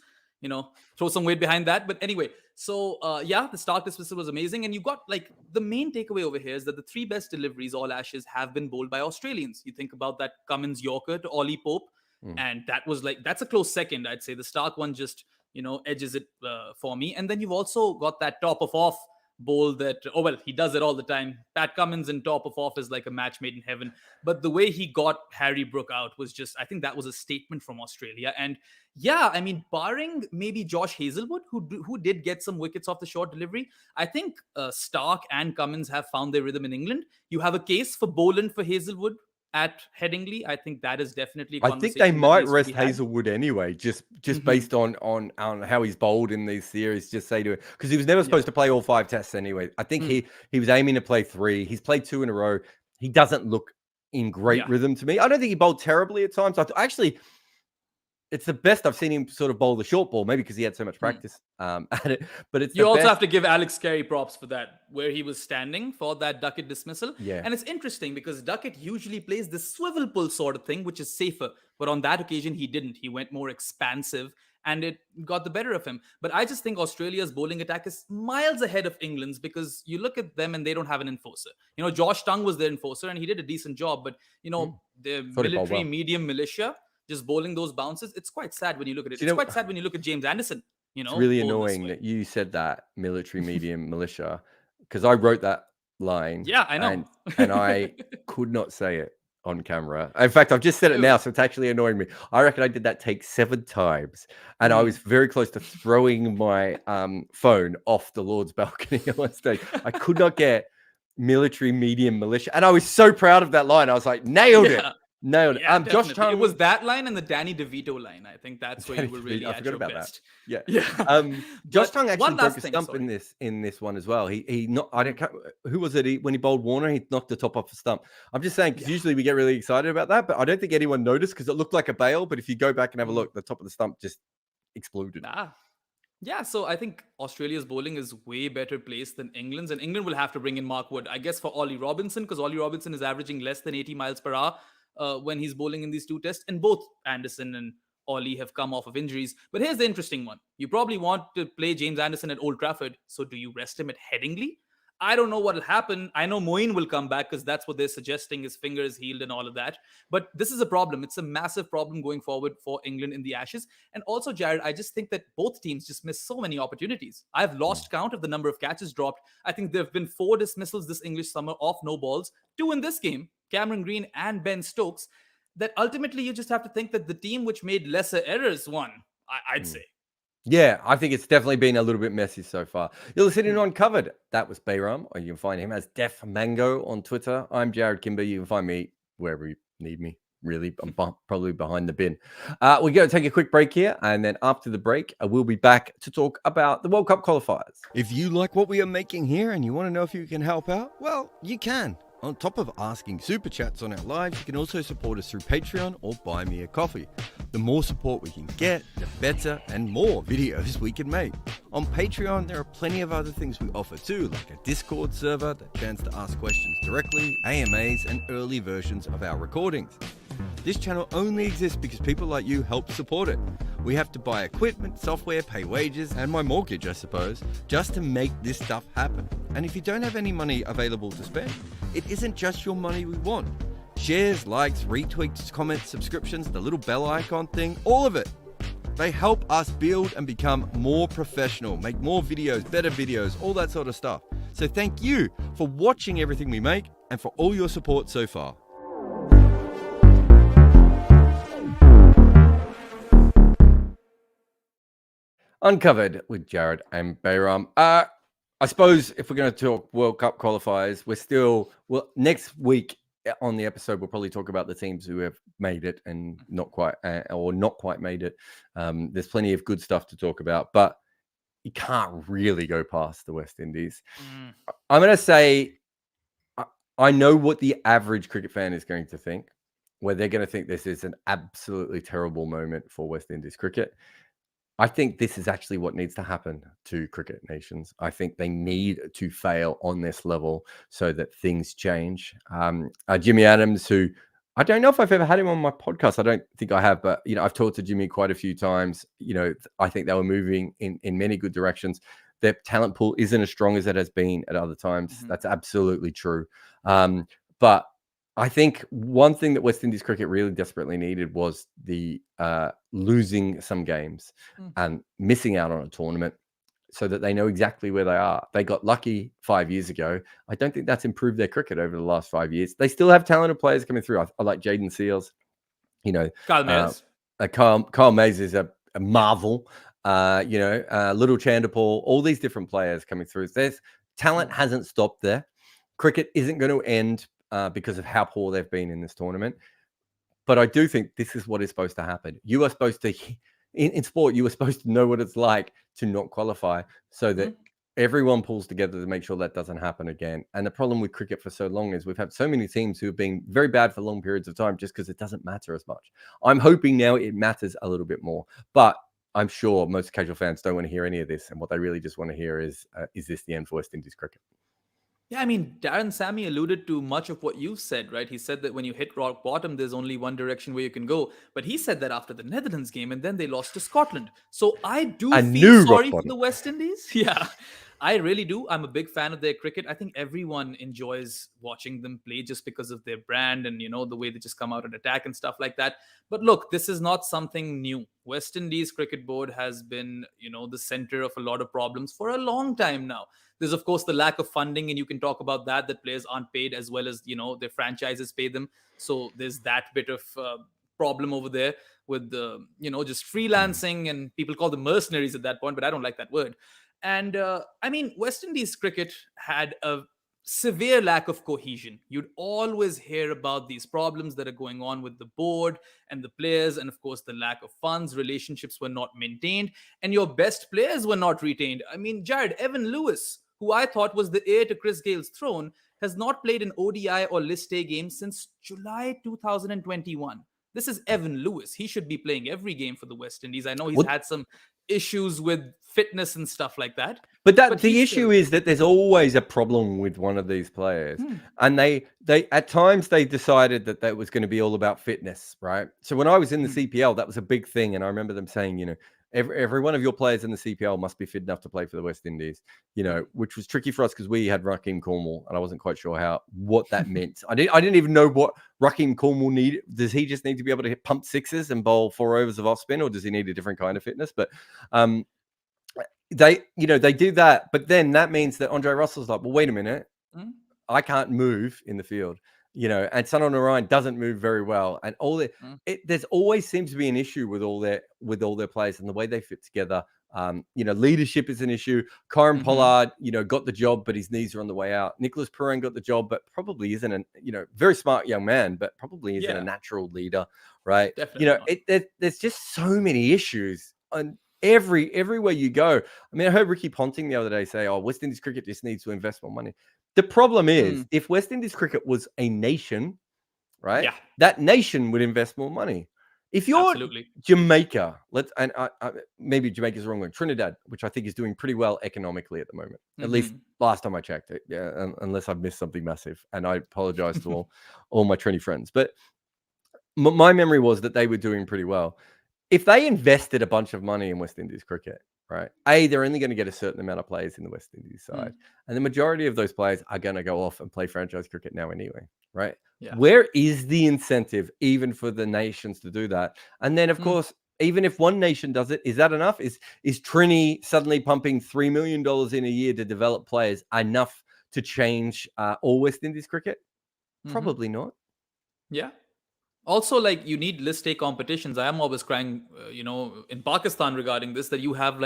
throw some weight behind that. But anyway, so yeah, the Stark dismissal was amazing. And you got like the main takeaway over here is that the three best deliveries, all Ashes, have been bowled by Australians. You think about that Cummins Yorker to Ollie Pope. And that was like, that's a close second, I'd say. The Stark one just, edges it for me. And then you've also got that top of off bowl that, oh well, he does it all the time. Pat Cummins in top of off is like a match made in heaven. But the way he got Harry Brook out was just, I think that was a statement from Australia. And yeah, I mean, barring maybe Josh Hazelwood, who did get some wickets off the short delivery, I think Stark and Cummins have found their rhythm in England. You have a case for Boland for Hazelwood at Headingley. I think that is definitely a I think they conversation that might needs to rest be had. Hazelwood anyway, just based on how he's bowled in these series. Just say to it, because he was never supposed to play all 5 tests anyway. I think he was aiming to play 3. He's played 2 in a row. He doesn't look in great rhythm to me. I don't think he bowled terribly at times. Actually, it's the best I've seen him sort of bowl the short ball, maybe because he had so much practice at it. But it's You also best. have to give Alex Carey props for that, where he was standing for that Duckett dismissal. Yeah. And it's interesting because Duckett usually plays this swivel pull sort of thing, which is safer. But on that occasion, he didn't. He went more expansive and it got the better of him. But I just think Australia's bowling attack is miles ahead of England's because you look at them and they don't have an enforcer. Josh Tongue was their enforcer and he did a decent job. But, the military medium militia, just bowling those bounces, it's quite sad when you look at it. It's quite sad when you look at James Anderson. It's really annoying that you said that military medium militia, because I wrote that line. Yeah, I know. And I could not say it on camera. In fact, I've just said it now, so it's actually annoying me. I reckon I did that take 7 times, and I was very close to throwing my phone off the Lord's balcony on stage. I could not get military medium militia, and I was so proud of that line. I was like, nailed it. Nailed it. Yeah, Josh Tongue. It was that line and the Danny DeVito line. I think that's where you were really at your best. That. Yeah. Josh Tongue actually broke a stump in this one as well. He not. I don't. Who was it? When he bowled Warner, he knocked the top off a stump. I'm just saying because usually we get really excited about that, but I don't think anyone noticed because it looked like a bail. But if you go back and have a look, the top of the stump just exploded. Yeah, so I think Australia's bowling is way better placed than England's, and England will have to bring in Mark Wood, I guess, for Ollie Robinson, because Ollie Robinson is averaging less than 80 miles per hour when he's bowling in these 2 tests, and both Anderson and Ollie have come off of injuries. But here's the interesting one. You probably want to play James Anderson at Old Trafford, so do you rest him at Headingley? I don't know what will happen. I know Moeen will come back because that's what they're suggesting. His finger is healed and all of that. But this is a problem. It's a massive problem going forward for England in the Ashes. And also, Jarrod, I just think that both teams just missed so many opportunities. I've lost count of the number of catches dropped. I think there have been 4 dismissals this English summer off no balls, 2 in this game, Cameron Green and Ben Stokes, that ultimately you just have to think that the team which made lesser errors won, I'd say. Yeah, I think it's definitely been a little bit messy so far. You're listening to Uncovered. That was Behram, or you can find him as Def Mango on Twitter. I'm Jarrod Kimber. You can find me wherever you need me. Really, I'm probably behind the bin. We're going to take a quick break here, and then after the break, we'll be back to talk about the World Cup qualifiers. If you like what we are making here and you want to know if you can help out, well, you can. On top of asking super chats on our lives, you can also support us through Patreon or buy me a coffee. The more support we can get, the better and more videos we can make. On Patreon, there are plenty of other things we offer too, like a Discord server, the chance to ask questions directly, AMAs, and early versions of our recordings. This channel only exists because people like you help support it. We have to buy equipment, software, pay wages, and my mortgage, I suppose, just to make this stuff happen. And if you don't have any money available to spend, it isn't just your money we want. Shares, likes, retweets, comments, subscriptions, the little bell icon thing, all of it. They help us build and become more professional, make more videos, better videos, all that sort of stuff. So thank you for watching everything we make and for all your support so far. Uncovered with Jarrod and Behram. I suppose if we're going to talk World Cup qualifiers, next week on the episode, we'll probably talk about the teams who have made it and not quite made it. There's plenty of good stuff to talk about, but you can't really go past the West Indies. I'm going to say, I know what the average cricket fan is going to think, where they're going to think this is an absolutely terrible moment for West Indies cricket. I think this is actually what needs to happen to cricket nations. I think they need to fail on this level so that things change. Jimmy Adams, who I don't know if I've ever had him on my podcast. I don't think I have, but I've talked to Jimmy quite a few times. I think they were moving in many good directions. Their talent pool isn't as strong as it has been at other times. Mm-hmm. That's absolutely true. But I think one thing that West Indies cricket really desperately needed was the losing some games and missing out on a tournament so that they know exactly where they are. They got lucky 5 years ago. I don't think that's improved their cricket over the last 5 years. They still have talented players coming through. I like Jaden Seals. Kyle Mayers. Kyle Mayers is a marvel. Little Chanderpaul, all these different players coming through. There's talent hasn't stopped there. Cricket isn't going to end because of how poor they've been in this tournament. But I do think this is what is supposed to happen. You are supposed to, in sport, you are supposed to know what it's like to not qualify so that everyone pulls together to make sure that doesn't happen again. And the problem with cricket for so long is we've had so many teams who have been very bad for long periods of time just because it doesn't matter as much. I'm hoping now it matters a little bit more. But I'm sure most casual fans don't want to hear any of this. And what they really just want to hear is this the end for West Indies cricket? Yeah, I mean, Darren Sammy alluded to much of what you said, right? He said that when you hit rock bottom, there's only one direction where you can go. But he said that after the Netherlands game, and then they lost to Scotland. So I do feel sorry for the West Indies. Yeah, I really do. I'm a big fan of their cricket. I think everyone enjoys watching them play just because of their brand and, the way they just come out and attack and stuff like that. But look, this is not something new. West Indies Cricket Board has been, the center of a lot of problems for a long time now. There's, of course, the lack of funding, and you can talk about that players aren't paid as well as, their franchises pay them. So there's that bit of problem over there with the, just freelancing, and people call them mercenaries at that point, but I don't like that word. And West Indies cricket had a severe lack of cohesion. You'd always hear about these problems that are going on with the board and the players, and of course the lack of funds. Relationships were not maintained, and your best players were not retained. Jarrod, Evan Lewis, who I thought was the heir to Chris Gale's throne, has not played an ODI or List A game since July 2021. This is Evan Lewis. He should be playing every game for the West Indies. I know he's had some issues with fitness and stuff like that. But the issue is that there's always a problem with one of these players. And they at times they decided that was going to be all about fitness, right? So when I was in the CPL, that was a big thing. And I remember them saying, every one of your players in the CPL must be fit enough to play for the West Indies, which was tricky for us because we had Raheem Cornwall, and I wasn't quite sure what that meant. I didn't even know what Raheem Cornwall needed. Does he just need to be able to pump sixes and bowl 4 overs of off spin, or does he need a different kind of fitness? But they do that, but then that means that Andre Russell's like, well, wait a minute, I can't move in the field, and Sunil Narayan doesn't move very well, and there's always seems to be an issue with all their players and the way they fit together. Leadership is an issue. Kieran Pollard, got the job, but his knees are on the way out. Nicholas Purran got the job, but probably isn't very smart young man, but probably isn't a natural leader, right? Definitely there's just so many issues on everywhere you go. I heard Ricky Ponting the other day say, West Indies cricket just needs to invest more money. The problem is, if West Indies cricket was a nation, right? Yeah. That nation would invest more money. If you're Jamaica, maybe Jamaica's the wrong one, Trinidad, which I think is doing pretty well economically at the moment, at least last time I checked it. Yeah, unless I've missed something massive, and I apologize to all my Trini friends. But my memory was that they were doing pretty well. If they invested a bunch of money in West Indies cricket, right? They're only going to get a certain amount of players in the West Indies side. And the majority of those players are going to go off and play franchise cricket now anyway, right? Yeah. Where is the incentive even for the nations to do that? And then, of course, even if one nation does it, is that enough? Is Trini suddenly pumping $3 million in a year to develop players enough to change all West Indies cricket? Probably not. Yeah. Also, you need List A competitions. I am always crying, in Pakistan regarding this, that you have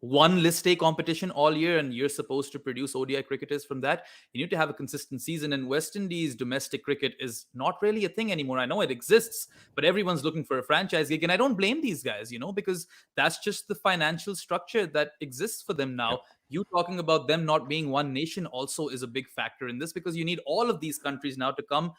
one List A competition all year, and you're supposed to produce ODI cricketers from that. You need to have a consistent season, and West Indies domestic cricket is not really a thing anymore. I know it exists, but everyone's looking for a franchise gig, and I don't blame these guys, because that's just the financial structure that exists for them now. Yeah. You talking about them not being one nation also is a big factor in this, because you need all of these countries now to come,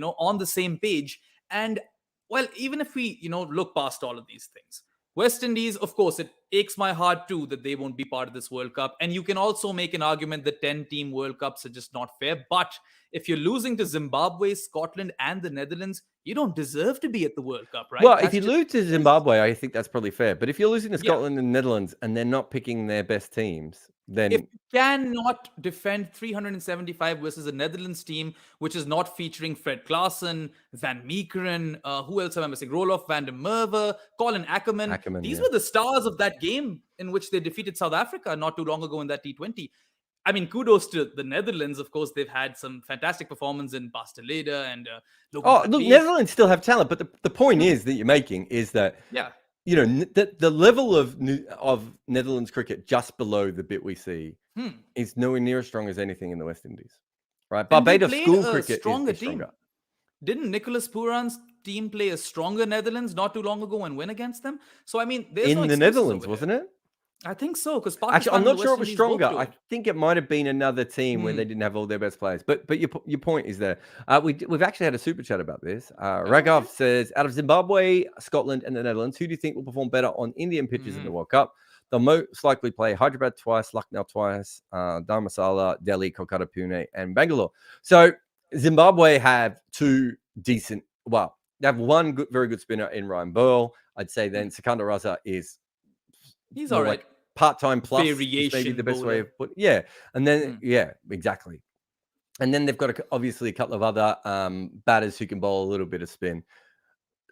on the same page. And well, even if we, look past all of these things, West Indies, of course, it aches my heart too that they won't be part of this World Cup. And you can also make an argument that 10-team World Cups are just not fair. But if you're losing to Zimbabwe, Scotland, and the Netherlands, you don't deserve to be at the World Cup, right? Well, if you lose to Zimbabwe, I think that's probably fair. But if you're losing to Yeah. Scotland and Netherlands and they're not picking their best teams, then If you cannot defend 375 versus a Netherlands team, which is not featuring Fred Klaassen, Van Meekeren, who else am I missing? Roloff van der Merwe, Colin Ackerman. These were the stars of that game in which they defeated South Africa not too long ago in that T20. I mean, kudos to the Netherlands. Of course, they've had some fantastic performance in Basteleda and look, Netherlands still have talent. But the point is that you're making is that you know, the level of Netherlands cricket just below the bit we see is nowhere near as strong as anything in the West Indies, right? Barbados school cricket is stronger. Didn't Nicholas Pooran's team play a stronger Netherlands not too long ago and win against them? So, I mean, there's in the Netherlands, wasn't it? I think so, because actually, I'm not sure it was stronger. I think it might have been another team where they didn't have all their best players. But your point is there. We've actually had a super chat about this. Raghav says, out of Zimbabwe, Scotland, and the Netherlands, who do you think will perform better on Indian pitches in the World Cup? They'll most likely play Hyderabad twice, Lucknow twice, Dharamsala, Delhi, Kolkata, Pune, and Bangalore. So Zimbabwe have two decent. Well, they have one very good spinner in Ryan Burl. I'd say then Sikandar Raza is. He's all right. Like part-time plus variation, maybe the best way of putting. Yeah, and then exactly. And then they've got obviously a couple of other batters who can bowl a little bit of spin.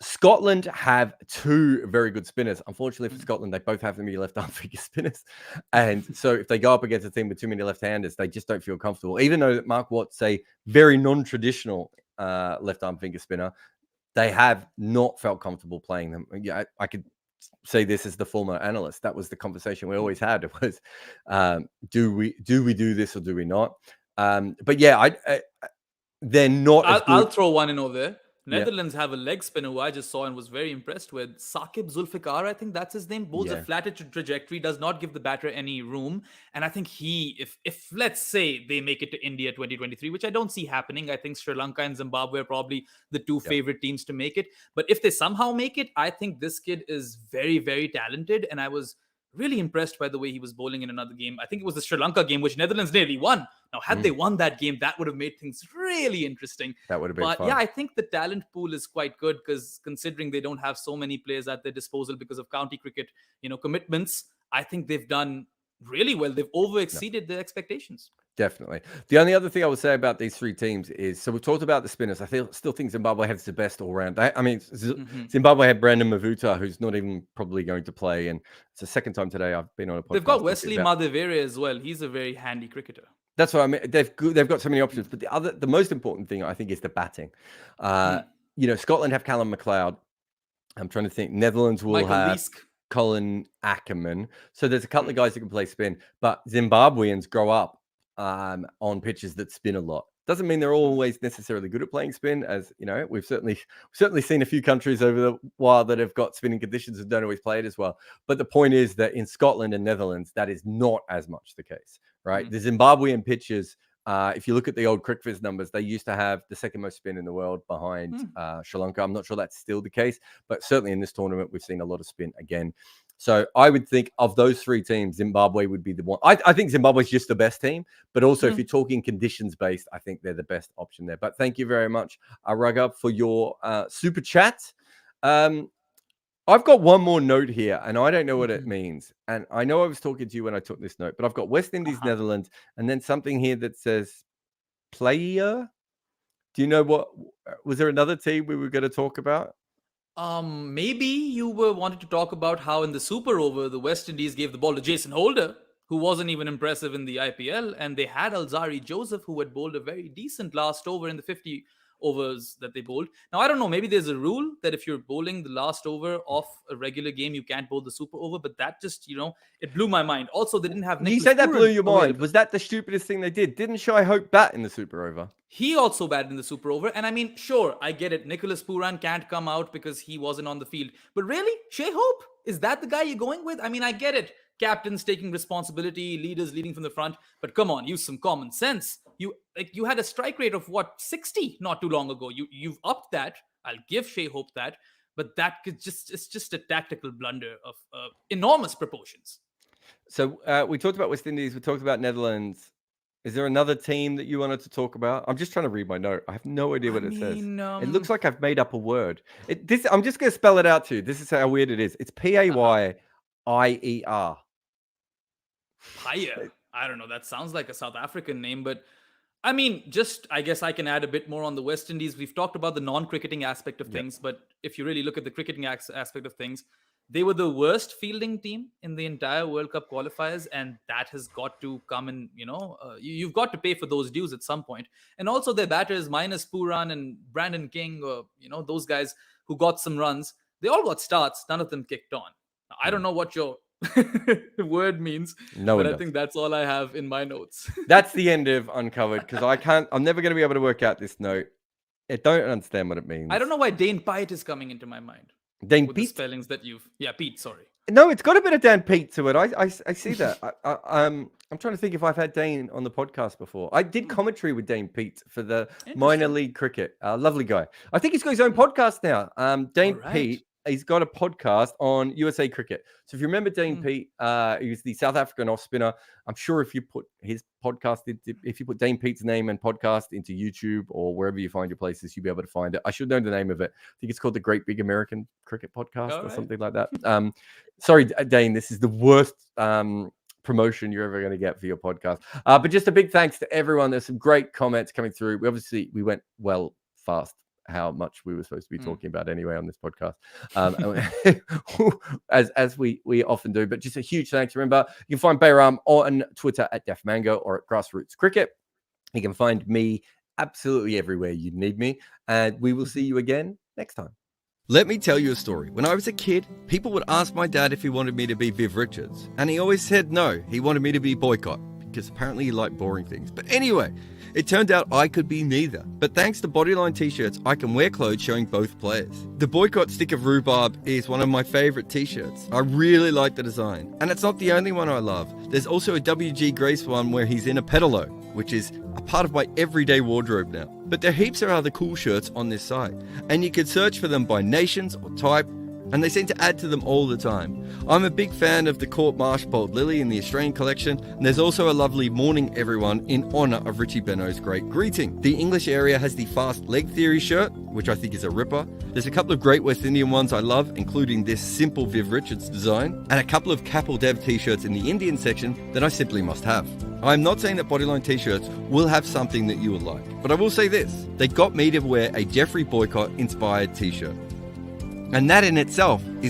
Scotland have two very good spinners. Unfortunately for Scotland, they both have to be left-arm figure spinners, and so if they go up against a team with too many left-handers, they just don't feel comfortable. Even though Mark Watt's a very non-traditional left-arm finger spinner, they have not felt comfortable playing them. Yeah, I could say this as the former analyst. That was the conversation we always had. It was, do we do this or do we not? But yeah, they're not. I'll throw one in over there. Netherlands have a leg spinner who I just saw and was very impressed with. Saqib Zulfikar, I think that's his name. Bowls a flatter trajectory, does not give the batter any room. And I think if let's say they make it to India 2023, which I don't see happening, I think Sri Lanka and Zimbabwe are probably the two favorite teams to make it. But if they somehow make it, I think this kid is very, very talented. And I was really impressed by the way he was bowling in another game. I think it was the Sri Lanka game, which Netherlands nearly won. Now, had they won that game, that would have made things really interesting. That would have been fun. Yeah, I think the talent pool is quite good because considering they don't have so many players at their disposal because of county cricket, commitments, I think they've done really well. They've over-exceeded their expectations. Definitely. The only other thing I would say about these three teams is, so we talked about the spinners. I still think Zimbabwe has the best all-round. I mean, Zimbabwe had Brandon Mavuta, who's not even probably going to play. And it's the second time today I've been on a podcast. They've got Wesley Madhevere as well. He's a very handy cricketer. That's what I mean. They've got so many options. But the most important thing, I think, is the batting. Scotland have Callum McLeod. I'm trying to think. Netherlands will have Colin Ackerman. So there's a couple of guys that can play spin. But Zimbabweans grow up on pitches that spin a lot. Doesn't mean they're always necessarily good at playing spin, as we've certainly seen a few countries over the while that have got spinning conditions and don't always play it as well. But the point is that in Scotland and Netherlands, that is not as much the case, right? The Zimbabwean pitches, if you look at the old CricViz numbers, they used to have the second most spin in the world behind Sri Lanka. I'm not sure that's still the case, but certainly in this tournament, we've seen a lot of spin again. So I would think of those three teams, Zimbabwe would be the one. I think Zimbabwe is just the best team, but also if you're talking conditions based, I think they're the best option there. But thank you very much, Raghav, for your super chat. I've got one more note here, and I don't know what it means. And I know I was talking to you when I took this note, but I've got West Indies, Netherlands, and then something here that says player. Do you know what? Was there another team we were going to talk about? Maybe you were wanting to talk about how in the Super Over, the West Indies gave the ball to Jason Holder, who wasn't even impressive in the IPL, and they had Alzari Joseph, who had bowled a very decent last over in the 50 overs that they bowled. Now, I don't know, maybe there's a rule that if you're bowling the last over of a regular game, you can't bowl the Super Over, but that just, it blew my mind. Also, they didn't have You said that blew your mind. Was that the stupidest thing they did? Didn't Shai Hope bat in the Super Over? He also batted in the Super Over. And I mean, sure, I get it. Nicholas Pooran can't come out because he wasn't on the field. But really? Shai Hope? Is that the guy you're going with? I mean, I get it. Captains taking responsibility, leaders leading from the front. But come on, use some common sense. You had a strike rate of 60 not too long ago. You've upped that. I'll give Shai Hope that. but it's just a tactical blunder of enormous proportions. So we talked about West Indies. We talked about Netherlands. Is there another team that you wanted to talk about? I'm just trying to read my note. I have no idea what it says. It looks like I've made up a word. I'm just going to spell it out to you. This is how weird it is. It's Payyer. Payyer. I don't know. That sounds like a South African name, but I mean, I guess I can add a bit more on the West Indies. We've talked about the non-cricketing aspect of things, but if you really look at the cricketing aspect of things, they were the worst fielding team in the entire World Cup qualifiers, and that has got to come in, you've got to pay for those dues at some point. And also their batters, minus Pooran and Brandon King, those guys who got some runs, they all got starts. None of them kicked on. Now, I don't know what your word means, but I think that's all I have in my notes. That's the end of Uncovered, because I'm never going to be able to work out this note. I don't understand what it means. I don't know why Dane Pite is coming into my mind. Dane with Pete? The spellings that Pete, sorry. No, it's got a bit of Dan Pete to it. I see that. I'm trying to think if I've had Dane on the podcast before. I did commentary with Dane Pete for the minor league cricket. Lovely guy. I think he's got his own podcast now. Dane Pete, he's got a podcast on USA Cricket. So if you remember Dane Pete, he was the South African off spinner. I'm sure if you put his podcast, if you put Dane Pete's name and podcast into YouTube or wherever you find your places, you'll be able to find it. I should know the name of it. I think it's called the Great Big American Cricket Podcast or something like that. Sorry, Dane, this is the worst promotion you're ever going to get for your podcast. But just a big thanks to everyone. There's some great comments coming through. We went well fast how much we were supposed to be talking about anyway on this podcast, as we often do. But just a huge thanks. Remember, you can find Behram on Twitter at DefMango or at Grassroots Cricket. You can find me absolutely everywhere you need me, and we will see you again next time. Let me tell you a story. When I was a kid, people would ask my dad if he wanted me to be Viv Richards, and he always said no. He wanted me to be Boycott, because apparently he liked boring things. But anyway, it turned out I could be neither. But thanks to Bodyline t-shirts, I can wear clothes showing both players. The Boycott Stick of Rhubarb is one of my favorite t-shirts. I really like the design. And it's not the only one I love. There's also a WG Grace one where he's in a pedalo, which is a part of my everyday wardrobe now. But there are heaps of other cool shirts on this site, and you can search for them by nations or type, and they seem to add to them all the time. I'm a big fan of the Court Marsh Bold Lily in the Australian collection, and there's also a lovely Morning Everyone in honour of Richie Benaud's great greeting. The English area has the Fast Leg Theory shirt, which I think is a ripper. There's a couple of great West Indian ones I love, including this simple Viv Richards design, and a couple of Capel Dev t-shirts in the Indian section that I simply must have. I'm not saying that Bodyline t-shirts will have something that you will like, but I will say this: they got me to wear a Jeffrey Boycott inspired t-shirt. And that in itself is